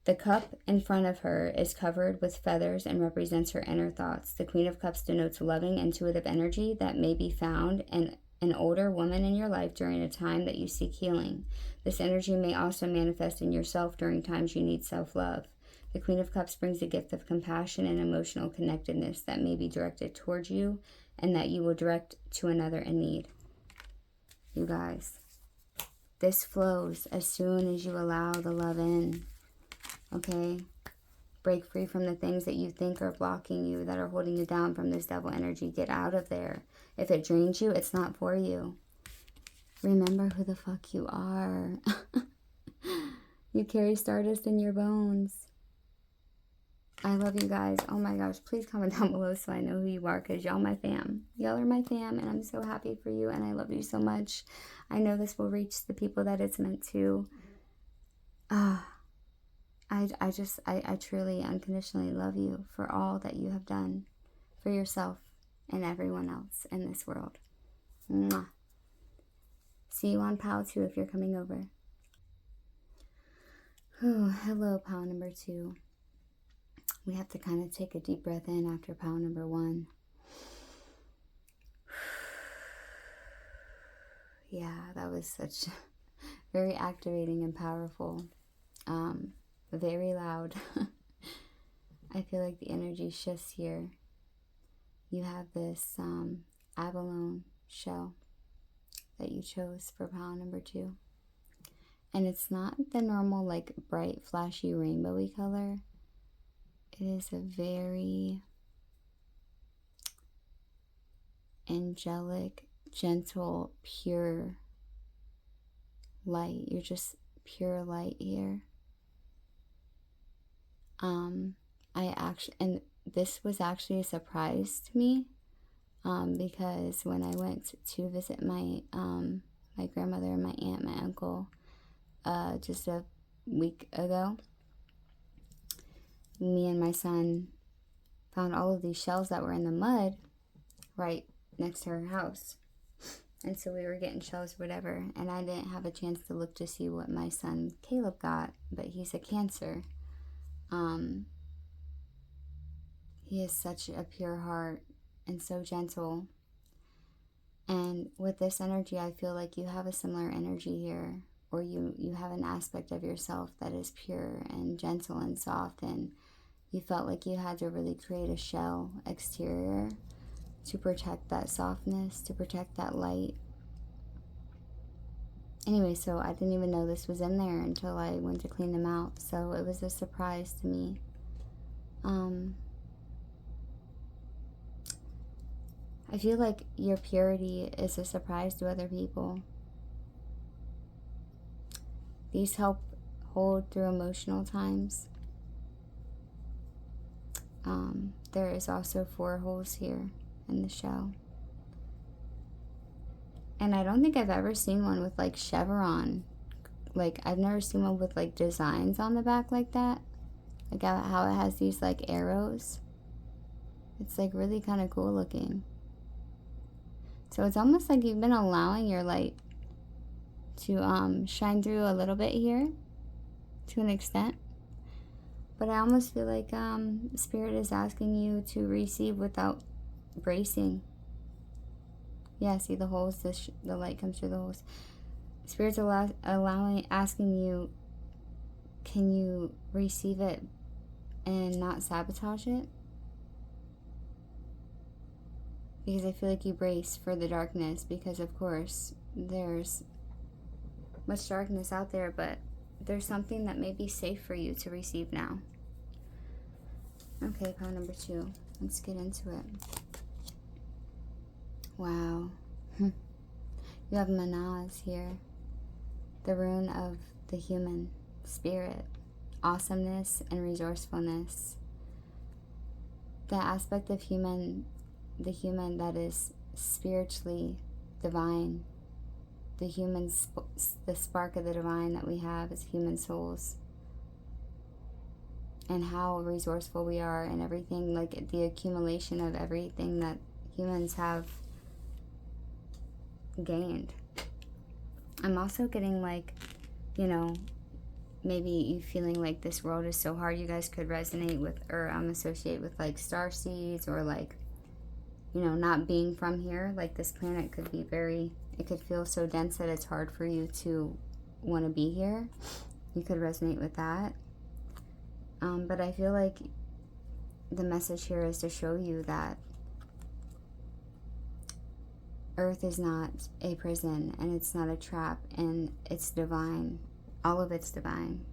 The cup in front of her is covered with feathers and represents her inner thoughts. The Queen of Cups denotes loving, intuitive energy that may be found in an older woman in your life during a time that you seek healing. This energy may also manifest in yourself during times you need self-love. The Queen of Cups brings a gift of compassion and emotional connectedness that may be directed towards you and that you will direct to another in need. You guys, this flows as soon as you allow the love in. Okay? Break free from the things that you think are blocking you, that are holding you down from this devil energy. Get out of there. If it drains you, it's not for you. Remember who the fuck you are. You carry stardust in your bones. I love you guys. Oh my gosh. Please comment down below so I know who you are, because y'all my fam. Y'all are my fam, and I'm so happy for you, and I love you so much. I know this will reach the people that it's meant to. I truly, unconditionally love you for all that you have done for yourself and everyone else in this world. Mwah. See you on pile 2 if you're coming over. Oh, hello, pile number 2. We have to kind of take a deep breath in after pile number 1. Yeah, that was such very activating and powerful. Very loud. I feel like the energy shifts here. You have this abalone shell that you chose for pile number 2. And it's not the normal, like, bright, flashy, rainbowy color. It is a very angelic, gentle, pure light. You're just pure light here. And this was actually a surprise to me, because when I went to visit my my grandmother and my aunt, my uncle, just a week ago, me and my son found all of these shells that were in the mud right next to her house. And so we were getting shells, whatever, and I didn't have a chance to look to see what my son Caleb got, but he's a Cancer. He has such a pure heart and so gentle. And with this energy, I feel like you have a similar energy here, or you have an aspect of yourself that is pure and gentle and soft, and you felt like you had to really create a shell exterior to protect that softness, to protect that light. Anyway, so I didn't even know this was in there until I went to clean them out, so it was a surprise to me. I feel like your purity is a surprise to other people. These help hold through emotional times. There is also 4 holes here in the shell. And I don't think I've ever seen one with like chevron. Like, I've never seen one with like designs on the back like that. Like how it has these like arrows. It's like really kind of cool looking. So it's almost like you've been allowing your light to shine through a little bit here to an extent. But I almost feel like Spirit is asking you to receive without bracing. Yeah, see the holes, the light comes through the holes. Spirit's asking you, can you receive it and not sabotage it? Because I feel like you brace for the darkness, because of course there's much darkness out there, but there's something that may be safe for you to receive now. Okay, pile number 2. Let's get into it. Wow. You have Manaz here. The rune of the human spirit. Awesomeness and resourcefulness. The aspect of the human that is spiritually divine. The spark of the divine that we have as human souls. And how resourceful we are and everything, like the accumulation of everything that humans have gained. I'm also getting like, you know, maybe you feeling like this world is so hard. You guys could resonate with or associate with like star seeds, or like, you know, not being from here. Like this planet could be it could feel so dense that it's hard for you to want to be here. You could resonate with that. But I feel like the message here is to show you that Earth is not a prison, and it's not a trap, and it's divine. All of it's divine.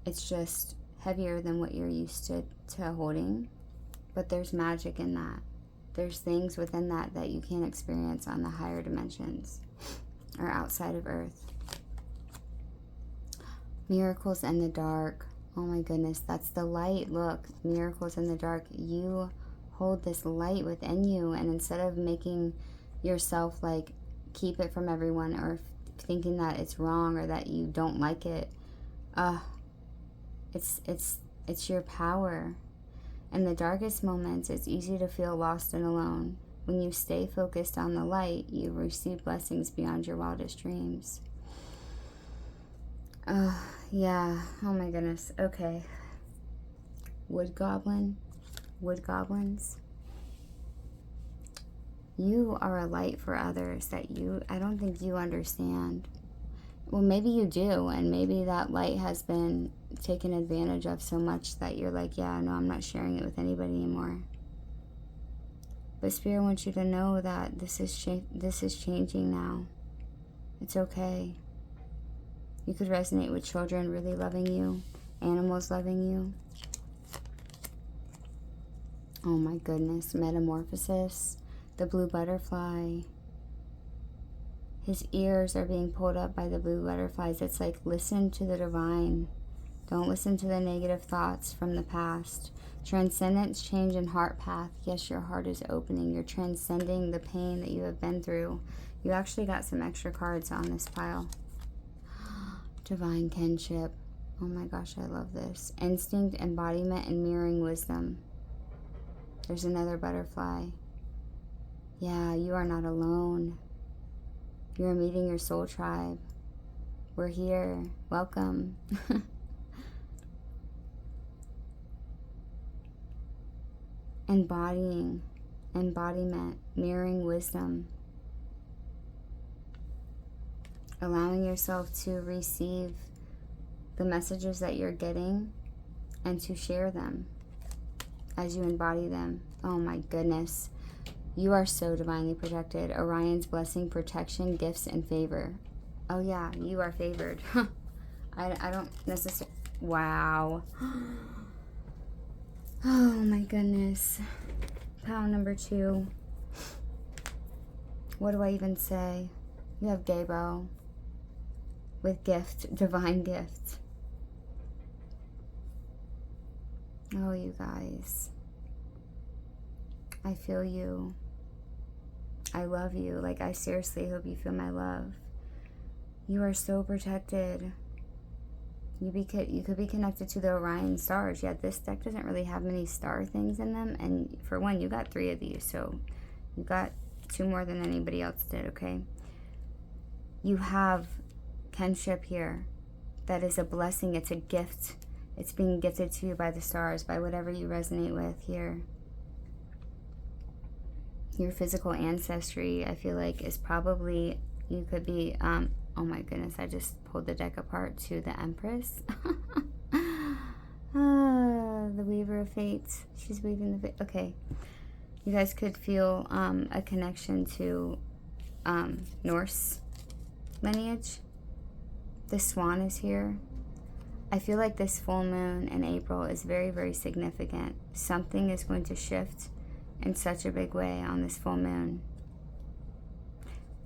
It's just heavier than what you're used to holding, but there's magic in that. There's things within that that you can't experience on the higher dimensions or outside of Earth. Miracles in the dark. Oh my goodness, that's the light. Look, miracles in the dark. You hold this light within you, and instead of making yourself like keep it from everyone, or thinking that it's wrong or that you don't like it, it's your power. In the darkest moments, it's easy to feel lost and alone. When you stay focused on the light, you receive blessings beyond your wildest dreams. Yeah. Oh my goodness. Okay. Wood goblins. You are a light for others that I don't think you understand. Well, maybe you do, and maybe that light has been taken advantage of so much that you're like, yeah, no, I'm not sharing it with anybody anymore. But Spirit wants you to know that this is changing now. It's okay. You could resonate with children really loving you, animals loving you. Oh my goodness, metamorphosis, the blue butterfly. His ears are being pulled up by the blue butterflies. It's like, listen to the divine. Don't listen to the negative thoughts from the past. Transcendence, change, and heart path. Yes, your heart is opening. You're transcending the pain that you have been through. You actually got some extra cards on this pile. Divine kinship. Oh my gosh, I love this. Instinct, embodiment, and mirroring wisdom. There's another butterfly. Yeah, you are not alone. You are meeting your soul tribe. We're here. Welcome. Embodiment, mirroring wisdom. Allowing yourself to receive the messages that you're getting and to share them as you embody them. Oh my goodness. You are so divinely protected. Orion's blessing, protection, gifts, and favor. Oh yeah, you are favored. I don't necessarily... Wow. Oh my goodness. pile number 2. What do I even say? You have Gabo with gift, divine gift. Oh, you guys. I feel you. I love you. Like, I seriously hope you feel my love. You are so protected. You could be connected to the Orion stars. Yeah, this deck doesn't really have many star things in them. And for one, you got 3 of these. So you got 2 more than anybody else did, okay? You have kinship here. That is a blessing. It's a gift. It's being gifted to you by the stars, by whatever you resonate with here. Your physical ancestry, I feel like, is probably, you could be, oh my goodness, I just pulled the deck apart to the Empress. The Weaver of Fate. She's weaving the fate. Okay. You guys could feel a connection to Norse lineage. The swan is here. I feel like this full moon in April is very, very significant. Something is going to shift in such a big way on this full moon.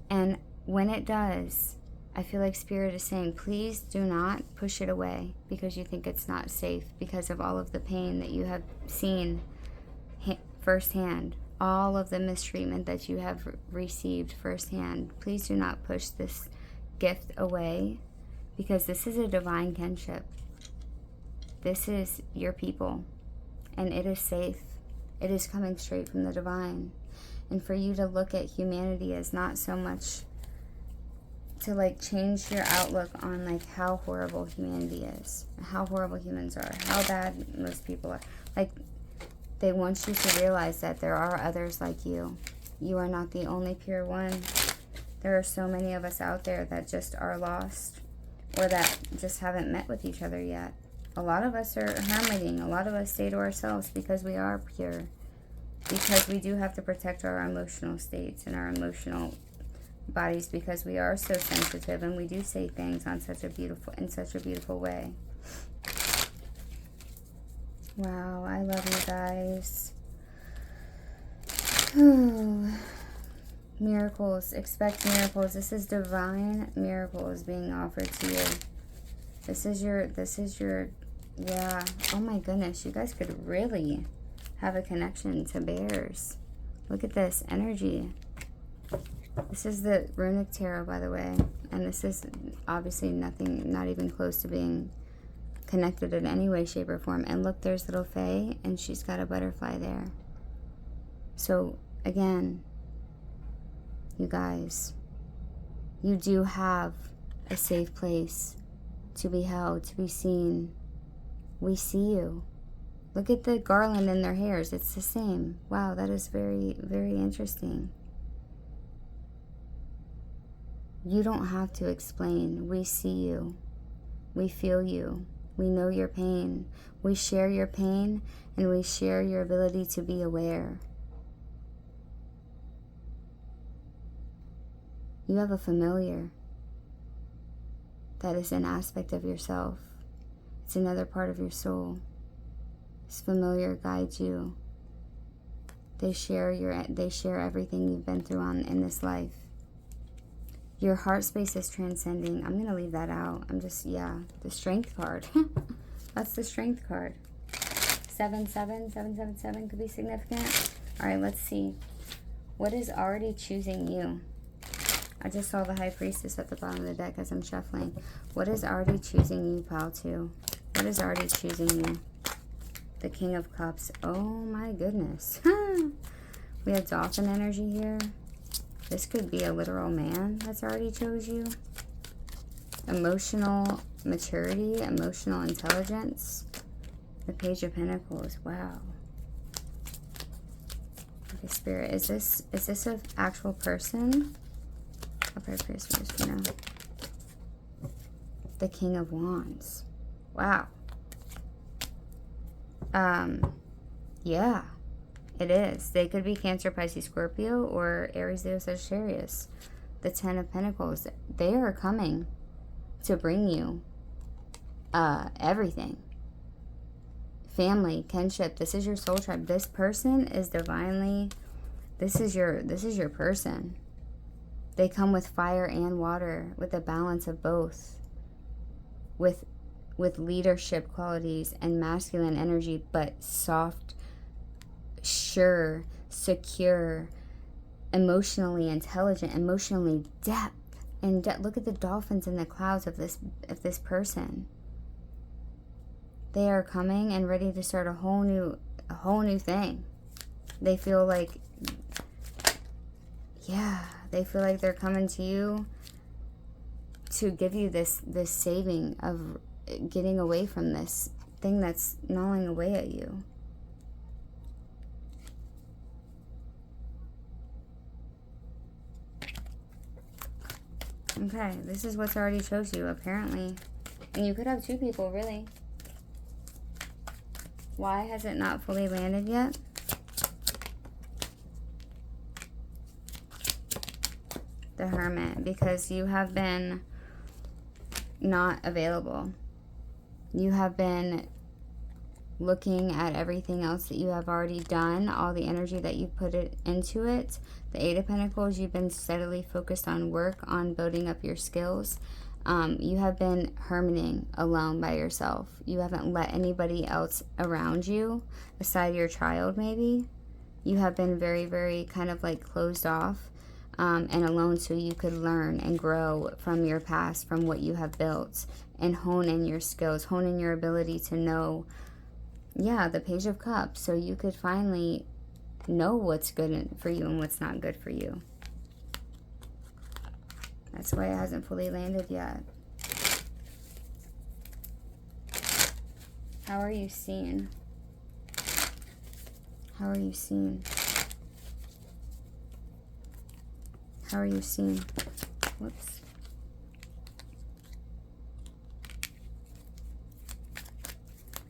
And when it does, I feel like Spirit is saying, please do not push it away because you think it's not safe, because of all of the pain that you have seen firsthand, all of the mistreatment that you have received firsthand. Please do not push this gift away, because this is a divine kinship. This is your people, and it is safe. It is coming straight from the divine. And for you to look at humanity as not so much to like change your outlook on like how horrible humanity is, how horrible humans are, how bad most people are. Like, they want you to realize that there are others like you. You are not the only pure one. There are so many of us out there that just are lost, or that just haven't met with each other yet. A lot of us are hermiting. A lot of us stay to ourselves because we are pure. Because we do have to protect our emotional states and our emotional bodies, because we are so sensitive and we do say things on such a beautiful way. Wow, I love you guys. Miracles. Expect miracles. This is divine miracles being offered to you. This is your, yeah. Oh my goodness, you guys could really have a connection to bears. Look at this energy. This is the runic tarot, by the way, and this is obviously nothing, not even close to being connected in any way, shape, or form. And look, there's little Faye, and she's got a butterfly there. So again, you guys, you do have a safe place to be held, to be seen. We see you. Look at the garland in their hairs. It's the same. Wow, that is very, very interesting. You don't have to explain. We see you. We feel you. We know your pain. We share your pain, and we share your ability to be aware. You have a familiar that is an aspect of yourself. It's another part of your soul. This familiar guides you. They share everything you've been through in this life. Your heart space is transcending. I'm going to leave that out. The strength card. That's the strength card. 77777 could be significant. All right, let's see. What is already choosing you? I just saw the High Priestess at the bottom of the deck as I'm shuffling. What is already choosing you, pile 2? What is already choosing you? The King of Cups. Oh my goodness. We have dolphin energy here. This could be a literal man that's already chose you. Emotional maturity, emotional intelligence. The Page of Pentacles. Wow. Okay, Spirit, is this an actual person? I'll pray for you know. The King of Wands. Wow. Yeah. It is. They could be Cancer, Pisces, Scorpio, or Aries, Leo, Sagittarius. The 10 of Pentacles. They are coming to bring you everything. family, kinship. This is your soul tribe. This person is divinely, this is your person. They come with fire and water, with a balance of both, with leadership qualities and masculine energy, but soft, sure, secure, emotionally intelligent, emotionally depth. And look at the dolphins in the clouds of this person. They are coming and ready to start a whole new thing. They feel like, yeah, they feel like they're coming to you to give you this saving of getting away from this thing that's gnawing away at you. Okay, this is what's already chose you, apparently. And you could have two people, really. Why has it not fully landed yet? The Hermit. Because you have been not available. You have been looking at everything else that you have already done, all the energy that you put it into it. The Eight of Pentacles, you've been steadily focused on work, on building up your skills. You have been hermiting alone by yourself. You haven't let anybody else around you, aside your child maybe. You have been very, very kind of like closed off and alone, so you could learn and grow from your past, from what you have built, and hone in your skills, hone in your ability to know, yeah, the Page of Cups, so you could finally know what's good for you and what's not good for you. That's why it hasn't fully landed yet. How are you seen? How are you seen? How are you seen? Whoops.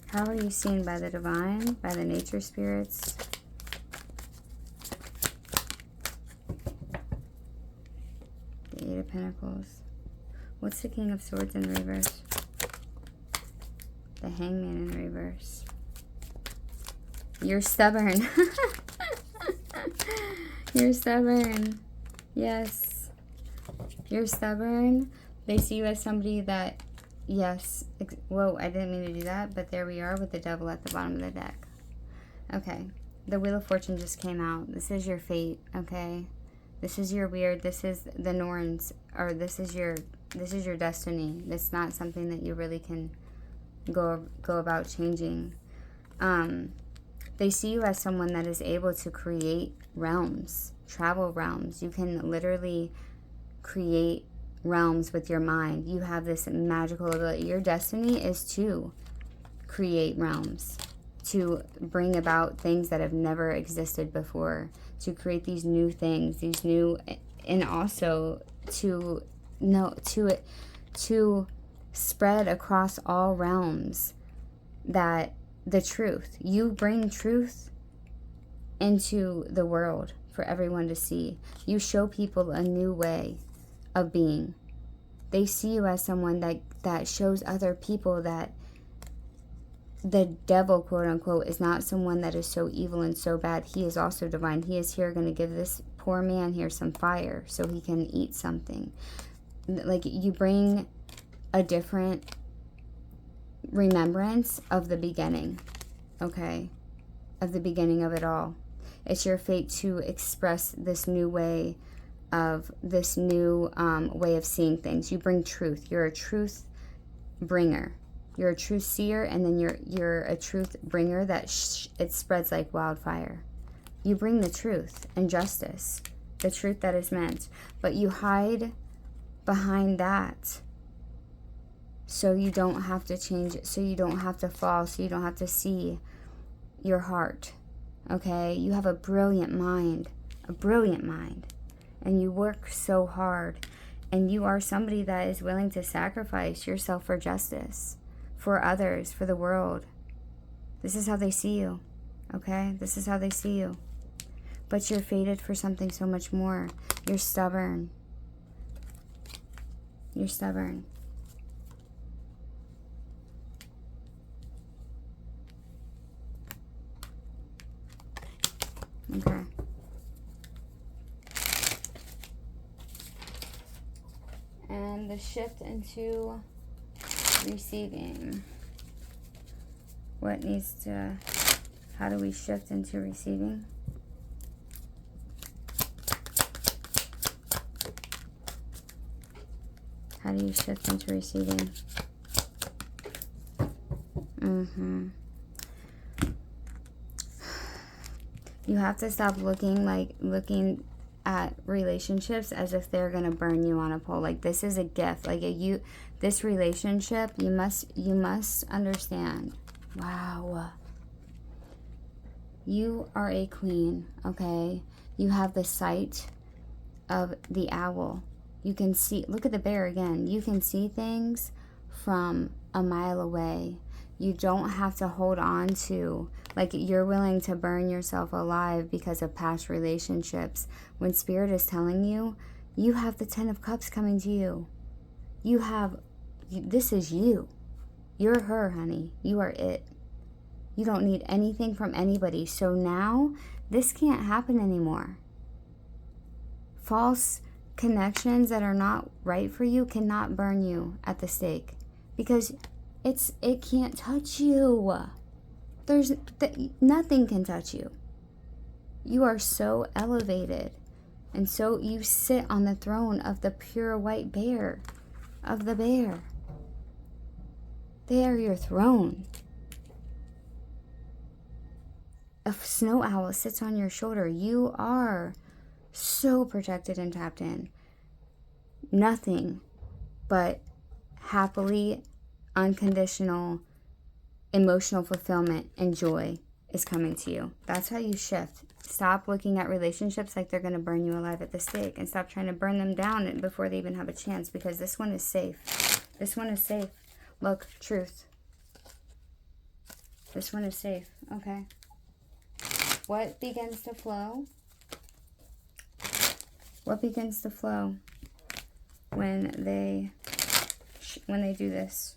How are you seen by the divine, by the nature spirits? The Eight of Pentacles. What's the King of Swords in reverse? The Hangman in reverse. You're stubborn. You're stubborn. Yes. You're stubborn. They see you as somebody that, yes. Whoa, I didn't mean to do that, but there we are with the Devil at the bottom of the deck. Okay. The Wheel of Fortune just came out. This is your fate, okay? This is your weird, this is the Norns, or this is your destiny. It's not something that you really can go about changing. They see you as someone that is able to create realms, travel realms. You can literally create realms with your mind. You have this magical ability. Your destiny is to create realms, to bring about things that have never existed before, to create these new things, these new, and also to spread across all realms that the truth, you bring truth into the world for everyone to see. You show people a new way of being. They see you as someone that shows other people that the devil, quote unquote, is not someone that is so evil and so bad. He is also divine. He is here going to give this poor man here some fire so he can eat something. Like, you bring a different remembrance of the beginning, okay? Of the beginning of it all. It's your fate to express this new way of way of seeing things. You bring truth. You're a truth bringer. You're a truth seer, and then you're a truth bringer that it spreads like wildfire. You bring the truth and justice, the truth that is meant, but you hide behind that so you don't have to change it, so you don't have to fall, so you don't have to see your heart, okay? You have a brilliant mind, and you work so hard, and you are somebody that is willing to sacrifice yourself for justice, for others, for the world. This is how they see you, okay? This is how they see you. But you're fated for something so much more. You're stubborn. You're stubborn. the shift into receiving. What needs to, how do we shift into receiving? How do you shift into receiving? You have to stop looking at relationships as if they're gonna burn you on a pole. Like, this is a gift. Like, this relationship, you must understand. Wow. You are a queen, okay? You have the sight of the owl. You can see, look at the bear again. You can see things from a mile away. You don't have to hold on to, like, you're willing to burn yourself alive because of past relationships. When Spirit is telling you, you have the 10 of Cups coming to you. You have, this is you. You're her, honey. You are it. You don't need anything from anybody. So now, this can't happen anymore. False connections that are not right for you cannot burn you at the stake, because it can't touch you. Nothing can touch you. You are so elevated, and so you sit on the throne of the pure white bear, of the bear. They are your throne. A snow owl sits on your shoulder. You are so protected and tapped in. Nothing but happily, unconditional, emotional fulfillment and joy is coming to you. That's how you shift. Stop looking at relationships like they're going to burn you alive at the stake, and stop trying to burn them down before they even have a chance, because this one is safe. This one is safe. Look, truth. This one is safe. Okay. What begins to flow? What begins to flow when they do this?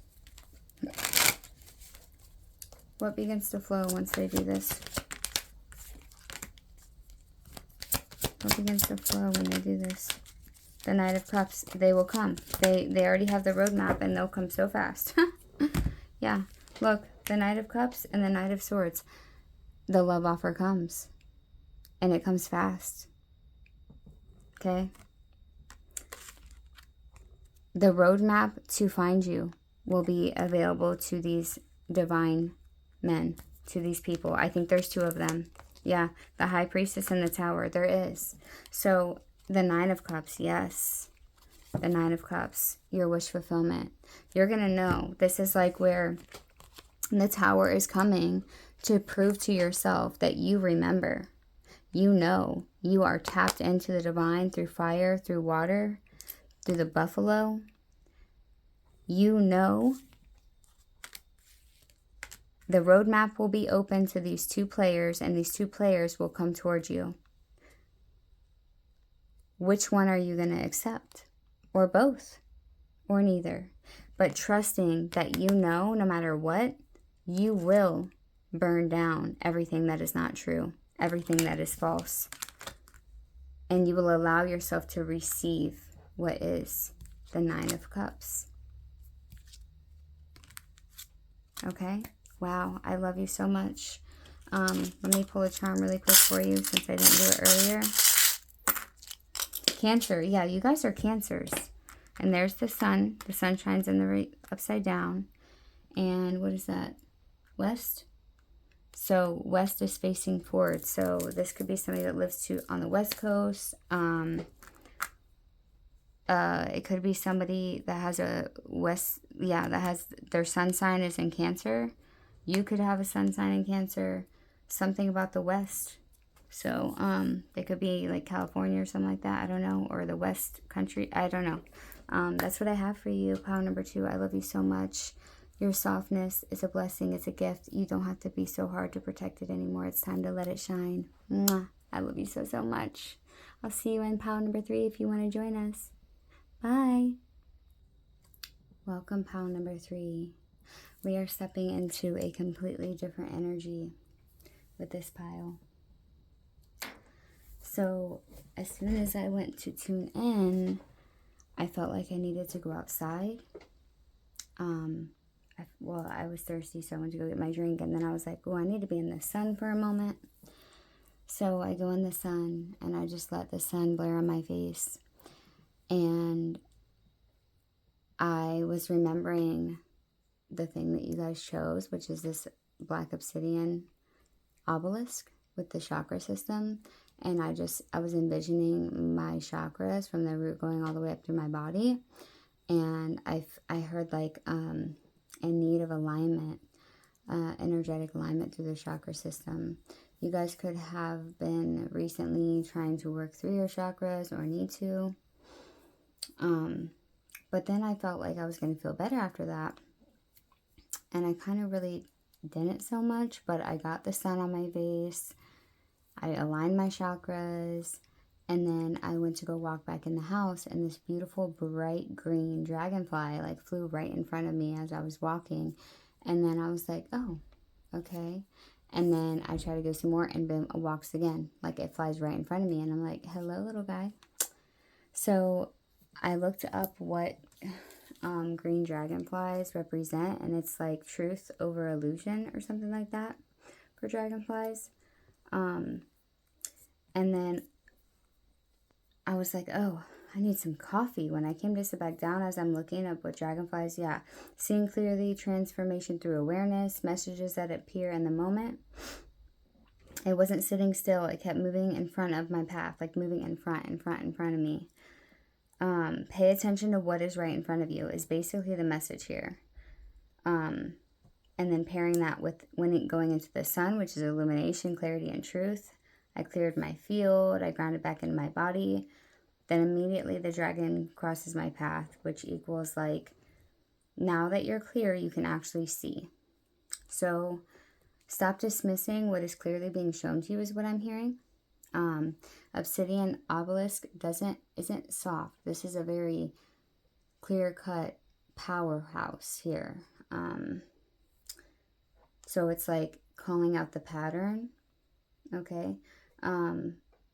What begins to flow once they do this? What begins to flow when they do this? The Knight of Cups. They will come. They already have the roadmap, and they'll come so fast. Yeah. Look, the Knight of Cups and the Knight of Swords. The love offer comes. And it comes fast. Okay? The roadmap to find you will be available to these divine men, to these people. I think there's 2 of them. Yeah, the High Priestess and the Tower. There is. So, the 9 of Cups, yes. The 9 of Cups, your wish fulfillment. You're going to know. This is like where the Tower is coming to prove to yourself that you remember. You know. You are tapped into the divine through fire, through water, through the buffalo. You know the roadmap will be open to these 2 players, and these 2 players will come towards you. Which one are you going to accept? Or both? Or neither? But trusting that you know, no matter what, you will burn down everything that is not true, everything that is false. And you will allow yourself to receive what is the 9 of Cups. Okay? Wow, I love you so much. Let me pull a charm really quick for you since I didn't do it earlier. Cancer. Yeah, you guys are Cancers. And there's the sun. The sun shines in the right upside down. And what is that? West? So west is facing forward. So this could be somebody that lives on the West Coast. It could be somebody that has a that has their sun sign is in Cancer. You could have a sun sign in Cancer. Something about the West. So, they could be like California or something like that. I don't know. Or the West country. I don't know. That's what I have for you. Pile number 2. I love you so much. Your softness is a blessing. It's a gift. You don't have to be so hard to protect it anymore. It's time to let it shine. Mwah. I love you so, so much. I'll see you in pile number 3 if you want to join us. Bye. Welcome, pile number 3. We are stepping into a completely different energy with this pile. So, as soon as I went to tune in, I felt like I needed to go outside. I was thirsty, so I went to go get my drink, and then I was like, oh, I need to be in the sun for a moment. So I go in the sun, and I just let the sun glare on my face. And I was remembering the thing that you guys chose, which is this black obsidian obelisk with the chakra system. And I was envisioning my chakras from the root going all the way up through my body. And I heard like a need of alignment, energetic alignment through the chakra system. You guys could have been recently trying to work through your chakras or need to. But then I felt like I was going to feel better after that. And I kind of really didn't so much, but I got the sun on my face. I aligned my chakras. And then I went to go walk back in the house, and this beautiful bright green dragonfly like flew right in front of me as I was walking. And then I was like, oh, okay. And then I try to go some more, and boom, it walks again. Like it flies right in front of me, and I'm like, hello, little guy. So I looked up what green dragonflies represent, and it's like truth over illusion or something like that for dragonflies. And then I was like, oh, I need some coffee. When I came to sit back down, as I'm looking up what dragonflies, yeah, seeing clearly, transformation through awareness, messages that appear in the moment. It wasn't sitting still. It kept moving in front of my path, like moving in front of me. Pay attention to what is right in front of you is basically the message here. And then pairing that with going into the sun, which is illumination, clarity, and truth. I cleared my field. I grounded back in my body. Then immediately the dragon crosses my path, which equals like, now that you're clear, you can actually see. So stop dismissing what is clearly being shown to you is what I'm hearing. Obsidian obelisk isn't soft. This is a very clear-cut powerhouse here. So it's like calling out the pattern. Okay.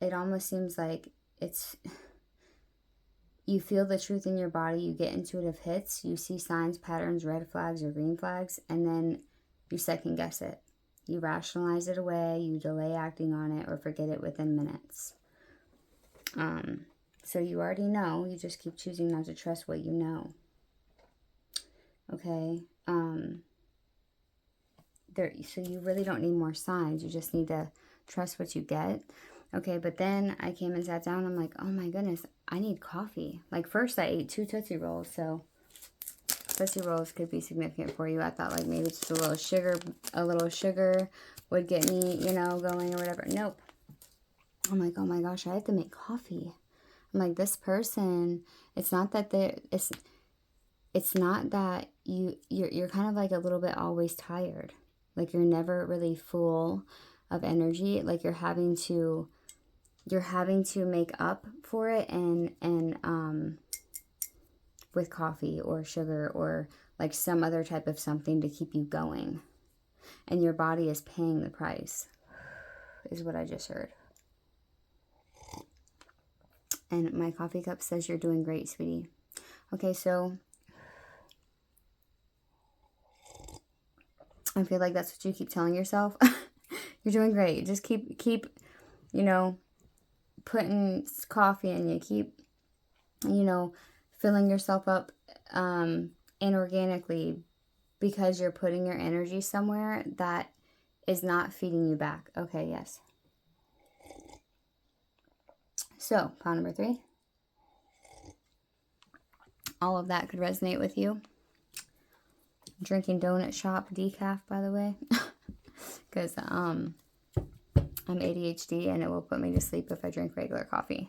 It almost seems like you feel the truth in your body, you get intuitive hits, you see signs, patterns, red flags or green flags, and then you second guess it. You rationalize it away, you delay acting on it, or forget it within minutes. So you already know, you just keep choosing not to trust what you know. Okay. So you really don't need more signs, you just need to trust what you get. Okay, but then I came and sat down. I'm like, oh my goodness, I need coffee. Like first I ate 2 Tootsie Rolls, so Tootsie Rolls could be significant for you. I thought like maybe just a little sugar would get me, going or whatever. Nope. I'm like, oh my gosh, I have to make coffee. I'm like, this person, it's not that it's not that you're kind of like a little bit always tired. Like you're never really full of energy. Like you're having to make up for it and with coffee or sugar or like some other type of something to keep you going. And your body is paying the price, is what I just heard. And my coffee cup says you're doing great, sweetie. Okay, so I feel like that's what you keep telling yourself. You're doing great. Just keep putting coffee in you. Keep, filling yourself up inorganically because you're putting your energy somewhere that is not feeding you back. Okay, yes. So, pile number 3. All of that could resonate with you. Drinking donut shop decaf, by the way. Because I'm ADHD and it will put me to sleep if I drink regular coffee.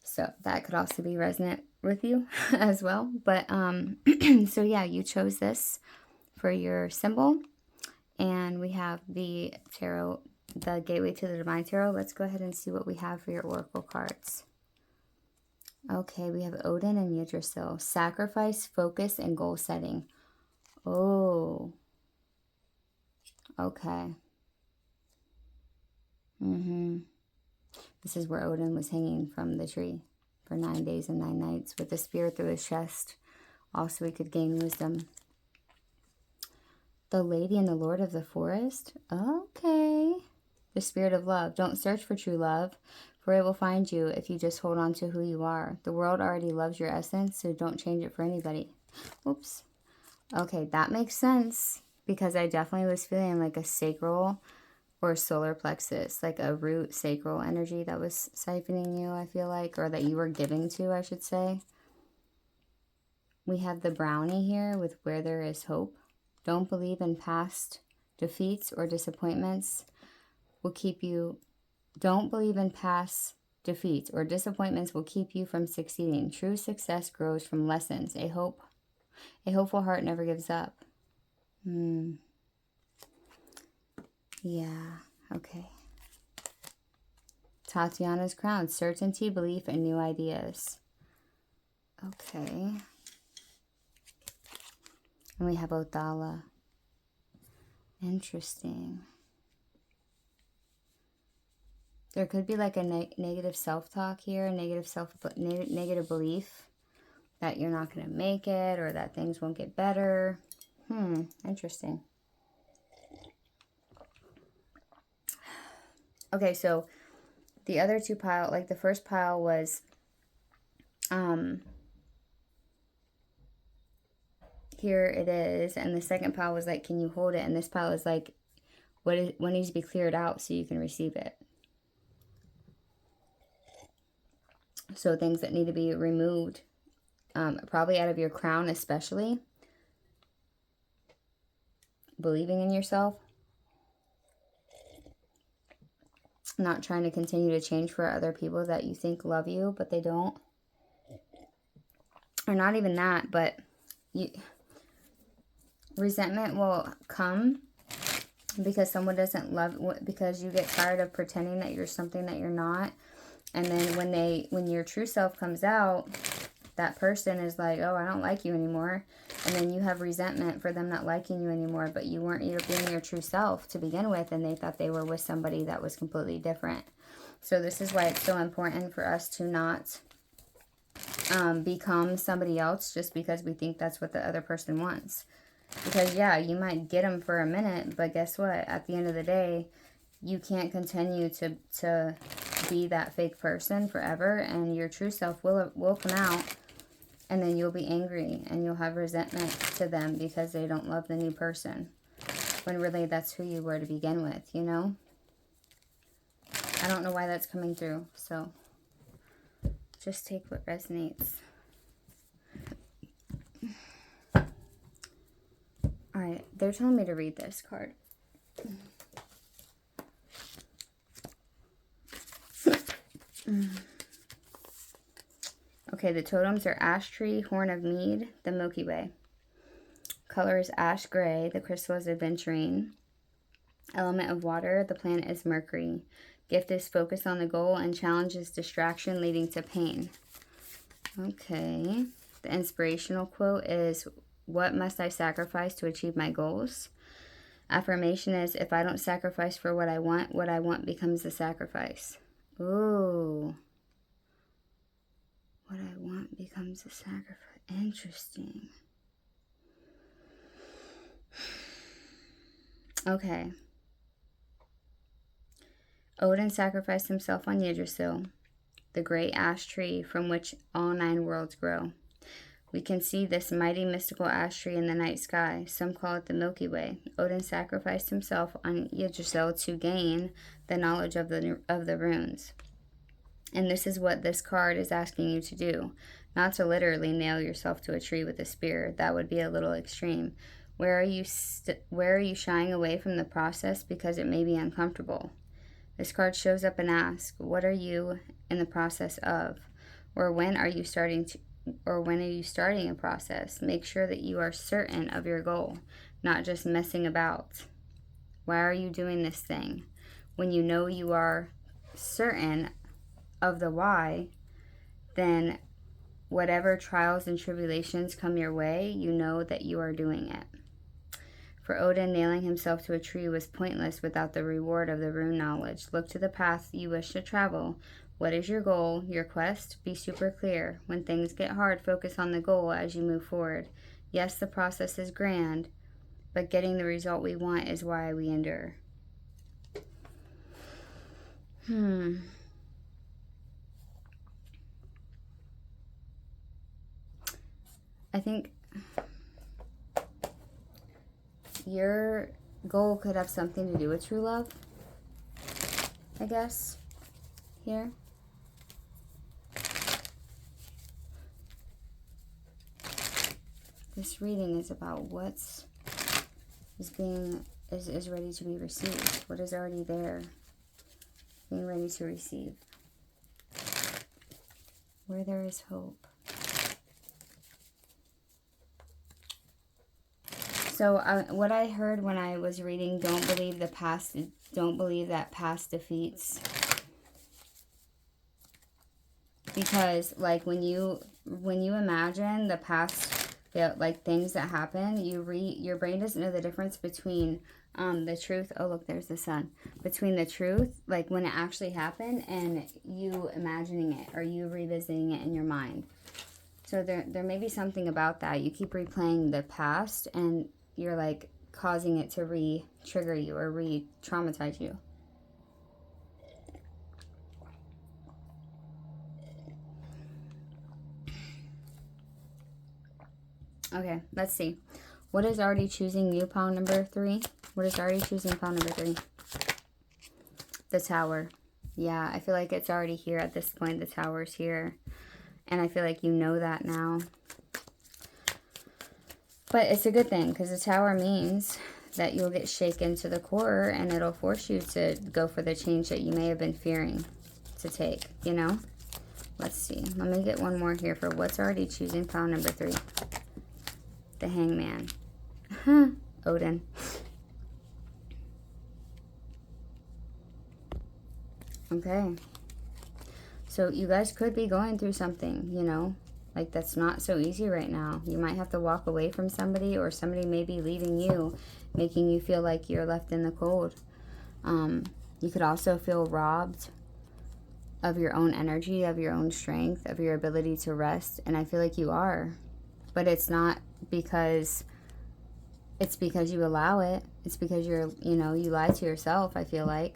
So that could also be resonant with you as well. But so yeah, you chose this for your symbol. And we have the tarot, the Gateway to the Divine Tarot. Let's go ahead and see what we have for your oracle cards. Okay, we have Odin and Yggdrasil. Sacrifice, focus, and goal setting. Oh. Okay. This is where Odin was hanging from the tree, for 9 days and 9 nights with the spear through his chest. Also, he could gain wisdom. The lady and the lord of the forest. Okay. The spirit of love. Don't search for true love, for it will find you if you just hold on to who you are. The world already loves your essence, so don't change it for anybody. Oops. Okay, that makes sense, because I definitely was feeling like a sacral or solar plexus, like a root sacral energy that was siphoning you, I feel like, or that you were giving to, I should say. We have the brownie here with where there is hope. Don't believe in past defeats or disappointments will keep you. Don't believe in past defeats or disappointments will keep you from succeeding. True success grows from lessons. A hopeful heart never gives up. Yeah, okay. Tatiana's crown. Certainty, belief, and new ideas. Okay. And we have Othala. Interesting. There could be like a negative self-talk here, negative belief that you're not going to make it or that things won't get better. Interesting. Okay, so the other two pile, like the first pile was here it is, and the second pile was like, can you hold it? And this pile is like, what needs to be cleared out so you can receive it. So things that need to be removed, probably out of your crown especially. Believing in yourself. Not trying to continue to change for other people that you think love you, but they don't. Or not even that, but resentment will come because someone doesn't love, because you get tired of pretending that you're something that you're not. And then when your true self comes out, that person is like, oh, I don't like you anymore. And then you have resentment for them not liking you anymore, but you weren't being your true self to begin with, and they thought they were with somebody that was completely different. So this is why it's so important for us to not become somebody else just because we think that's what the other person wants. Because, yeah, you might get them for a minute, but guess what? At the end of the day, you can't continue to be that fake person forever, and your true self will come out, and then you'll be angry, and you'll have resentment to them because they don't love the new person, when really that's who you were to begin with, you know? I don't know why that's coming through, so just take what resonates. Alright, they're telling me to read this card. Okay, the totems are ash tree, horn of mead, the Milky Way. Color is ash gray, the crystal is aventurine. Element of water, the planet is Mercury. Gift is focus on the goal, and challenge is distraction leading to pain. Okay, the inspirational quote is, what must I sacrifice to achieve my goals? Affirmation is, if I don't sacrifice for what I want becomes the sacrifice. Ooh. What I want becomes a sacrifice. Interesting. Okay. Odin sacrificed himself on Yggdrasil, the great ash tree from which all 9 worlds grow. We can see this mighty mystical ash tree in the night sky. Some call it the Milky Way. Odin sacrificed himself on Yggdrasil to gain the knowledge of the runes. And this is what this card is asking you to do. Not to literally nail yourself to a tree with a spear. That would be a little extreme. Where are you shying away from the process because it may be uncomfortable? This card shows up and asks, what are you in the process of? Or when are you starting a process? Make sure that you are certain of your goal, not just messing about. Why are you doing this thing? When you know you are certain of the why, then whatever trials and tribulations come your way, you know that you are doing it. For Odin, nailing himself to a tree was pointless without the reward of the rune knowledge. Look to the path you wish to travel. What is your goal, your quest? Be super clear. When things get hard, focus on the goal as you move forward. Yes, the process is grand, but getting the result we want is why we endure. I think your goal could have something to do with true love, I guess, here. This reading is about what's is ready to be received. What is already there, being ready to receive. Where there is hope. So what I heard when I was reading, don't believe that past defeats. Because like when you imagine the past, like things that happen, your brain doesn't know the difference between the truth. Oh look, there's the sun. Between the truth, like when it actually happened, and you imagining it or you revisiting it in your mind. So there may be something about that. You keep replaying the past and you're like causing it to re-trigger you or re-traumatize you. Okay, let's see. What is already choosing you, pile number 3? What is already choosing pile number 3? The Tower. Yeah, I feel like it's already here at this point. The Tower's here. And I feel like you know that now. But it's a good thing, because the Tower means that you'll get shaken to the core, and it'll force you to go for the change that you may have been fearing to take, you know? Let's see. Let me get one more here for what's already choosing pile number 3. The Hangman. Odin. Okay. So you guys could be going through something, you know? Like, that's not so easy right now. You might have to walk away from somebody, or somebody may be leaving you, making you feel like you're left in the cold. You could also feel robbed of your own energy, of your own strength, of your ability to rest. And I feel like you are. But it's not because... It's because you allow it. It's because you lie to yourself, I feel like.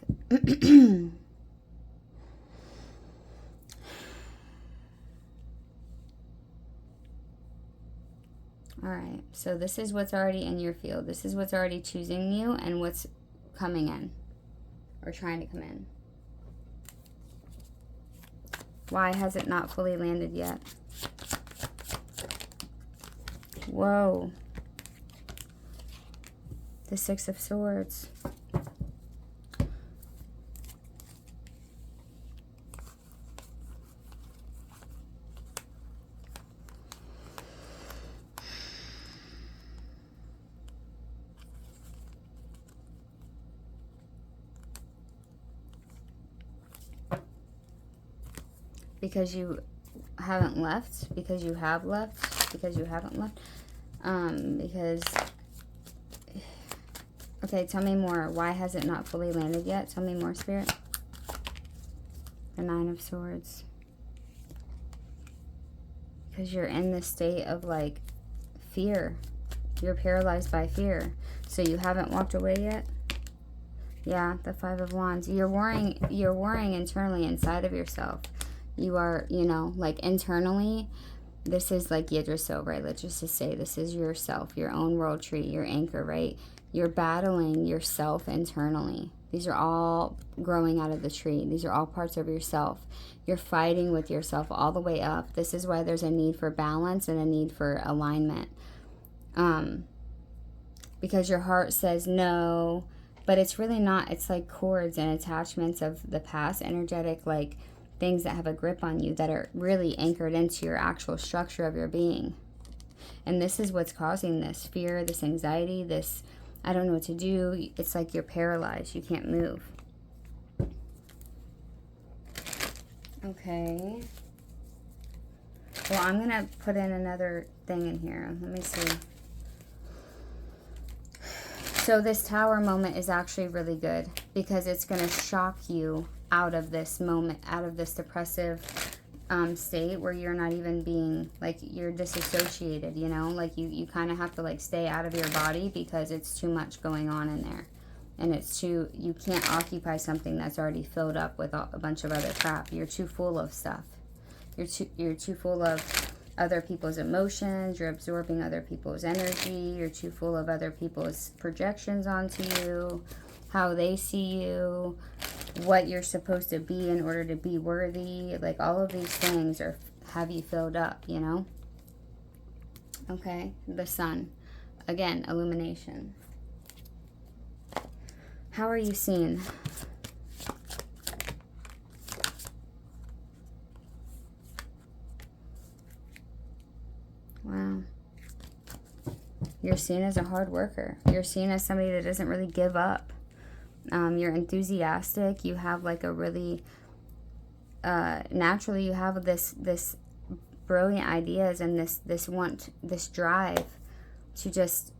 Alright, so this is what's already in your field. This is what's already choosing you and what's coming in. Or trying to come in. Why has it not fully landed yet? Whoa. The Six of Swords. Because you haven't left, because you have left, because you haven't left, because, okay, tell me more. Why has it not fully landed yet? Tell me more, Spirit. The Nine of Swords. Because you're in this state of, like, fear. You're paralyzed by fear. So you haven't walked away yet? Yeah, the Five of Wands. You're worrying internally inside of yourself. You are, like internally, this is like Yggdrasil, right? Let's just say this is yourself, your own world tree, your anchor, right? You're battling yourself internally. These are all growing out of the tree. These are all parts of yourself. You're fighting with yourself all the way up. This is why there's a need for balance and a need for alignment. Because your heart says no, but it's really not. It's like cords and attachments of the past, energetic, like, things that have a grip on you that are really anchored into your actual structure of your being. And this is what's causing this fear, this anxiety, this, I don't know what to do. It's like you're paralyzed. You can't move. Okay. Well, I'm going to put in another thing in here. Let me see. So this Tower moment is actually really good because it's going to shock you out of this moment, out of this depressive state where you're not even being, like, you're disassociated, you know? Like, you kind of have to, like, stay out of your body because it's too much going on in there. And it's too, you can't occupy something that's already filled up with a bunch of other crap. You're too full of stuff. You're too full of other people's emotions. You're absorbing other people's energy. You're too full of other people's projections onto you, how they see you, what you're supposed to be in order to be worthy. Like, all of these things have you filled up, you know? Okay, the sun. Again, illumination. How are you seen? Wow. You're seen as a hard worker. You're seen as somebody that doesn't really give up. You're enthusiastic. You have like a really, naturally you have this brilliant ideas and this drive to just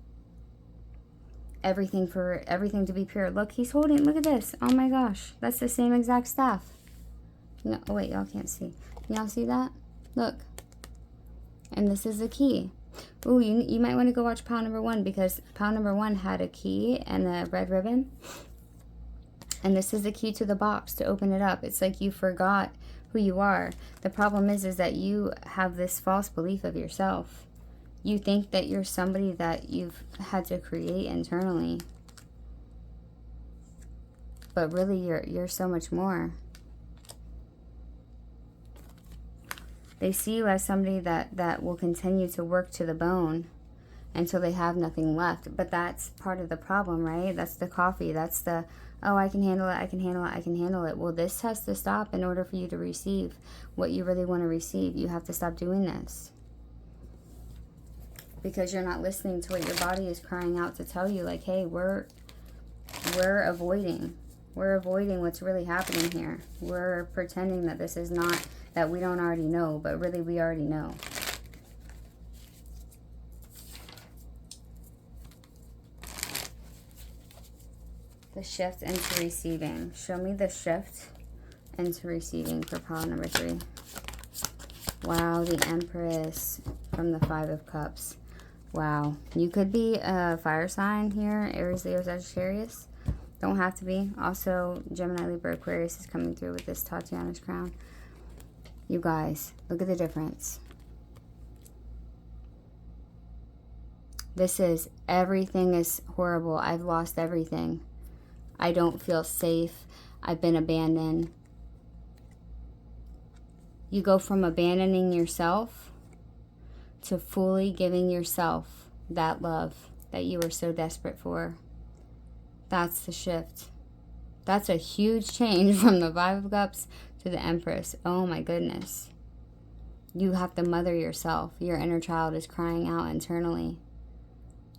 everything to be pure. Look, he's holding, look at this. Oh my gosh, that's the same exact staff. You know, oh wait, y'all can't see. Y'all see that? Look. And this is the key. Ooh, you might want to go watch pile number 1, because pile number 1 had a key and a red ribbon. And this is the key to the box to open it up. It's like you forgot who you are. The problem is that you have this false belief of yourself. You think that you're somebody that you've had to create internally. But really, you're so much more. They see you as somebody that will continue to work to the bone until they have nothing left. But that's part of the problem, right? That's the coffee. That's the, oh, I can handle it, I can handle it, I can handle it. Well, this has to stop in order for you to receive what you really want to receive. You have to stop doing this. Because you're not listening to what your body is crying out to tell you. Like, hey, we're avoiding. We're avoiding what's really happening here. We're pretending that this is not, that we don't already know, but really we already know. The shift into receiving. Show me the shift into receiving for pile number 3. Wow, the Empress from the 5 of Cups. Wow. You could be a fire sign here, Aries, Leo, Sagittarius. Don't have to be. Also, Gemini, Libra, Aquarius is coming through with this Tatiana's crown. You guys, look at the difference. This is, everything is horrible. I've lost everything. I don't feel safe. I've been abandoned. You go from abandoning yourself to fully giving yourself that love that you were so desperate for. That's the shift. That's a huge change from the 5 of Cups to the Empress. Oh my goodness. You have to mother yourself. Your inner child is crying out internally.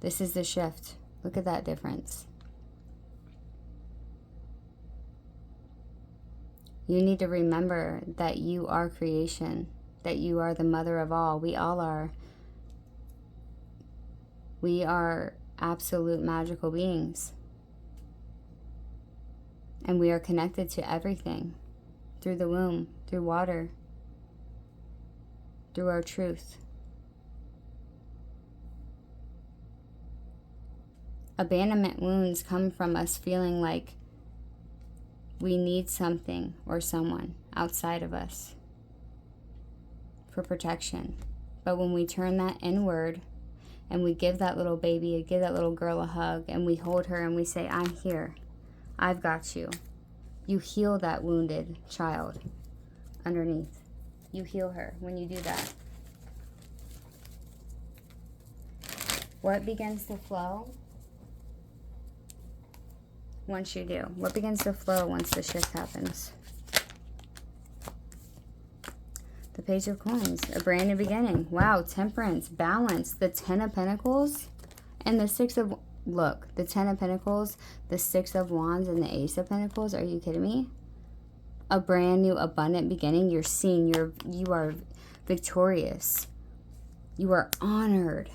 This is the shift. Look at that difference. You need to remember that you are creation, that you are the mother of all. We all are. We are absolute magical beings. And we are connected to everything through the womb, through water, through our truth. Abandonment wounds come from us feeling like we need something or someone outside of us for protection. But when we turn that inward and we give that little baby, give that little girl a hug, and we hold her and we say, I'm here, I've got you. You heal that wounded child underneath. You heal her when you do that. What begins to flow once you do? What begins to flow once the shift happens? The Page of Coins, a brand new beginning. Wow, temperance, balance, the 10 of Pentacles, and the 6 of, look, the 10 of Pentacles, the 6 of Wands, and the Ace of Pentacles. Are you kidding me? A brand new abundant beginning. You're seen, you are victorious. You are honored.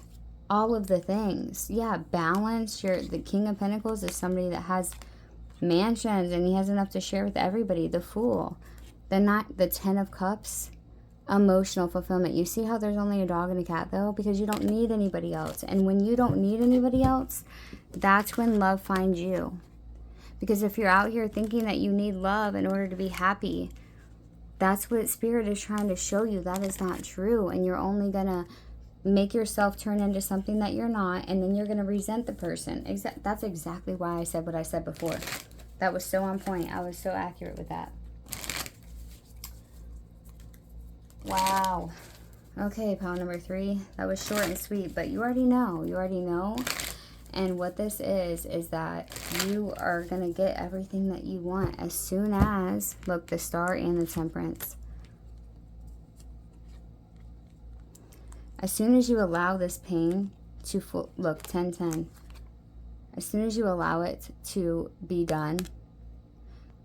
All of the things. Yeah, balance. The King of Pentacles is somebody that has mansions, and he has enough to share with everybody. The Fool. The 10 of Cups. Emotional fulfillment. You see how there's only a dog and a cat, though? Because you don't need anybody else. And when you don't need anybody else, that's when love finds you. Because if you're out here thinking that you need love in order to be happy, that's what Spirit is trying to show you. That is not true. And you're only going to make yourself turn into something that you're not. And then you're going to resent the person. That's exactly why I said what I said before. That was so on point. I was so accurate with that. Wow. Okay, pile number 3. That was short and sweet, but you already know. You already know. And what this is that you are going to get everything that you want as soon as, look, the Star and the Temperance. As soon as you allow this pain to, look, 10-10. As soon as you allow it to be done,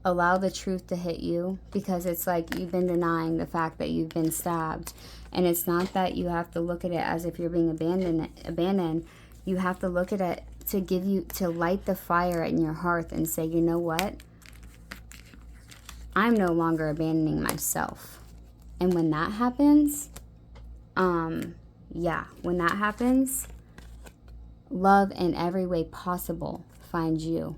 allow the truth to hit you, because it's like you've been denying the fact that you've been stabbed. And it's not that you have to look at it as if you're being abandoned. You have to look at it to light the fire in your hearth and say, you know what? I'm no longer abandoning myself. And when that happens, when that happens, love in every way possible finds you.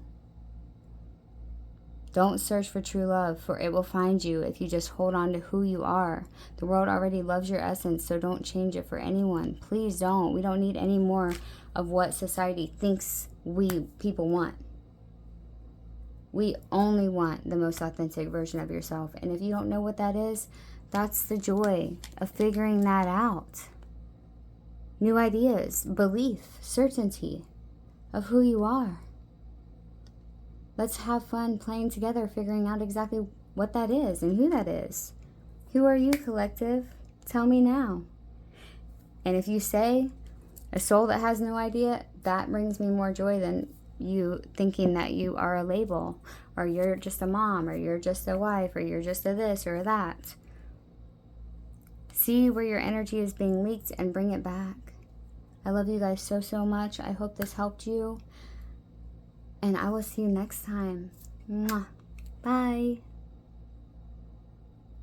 Don't search for true love, for it will find you if you just hold on to who you are. The world already loves your essence, so don't change it for anyone. Please don't. We don't need any more of what society thinks people want. We only want the most authentic version of yourself. And if you don't know what that is, that's the joy of figuring that out. New ideas, belief, certainty of who you are. Let's have fun playing together, figuring out exactly what that is and who that is. Who are you, collective? Tell me now. And if you say a soul that has no idea, that brings me more joy than you thinking that you are a label, or you're just a mom, or you're just a wife, or you're just a this or a that. See where your energy is being leaked and bring it back. I love you guys so, so much. I hope this helped you. And I will see you next time. Mwah. Bye.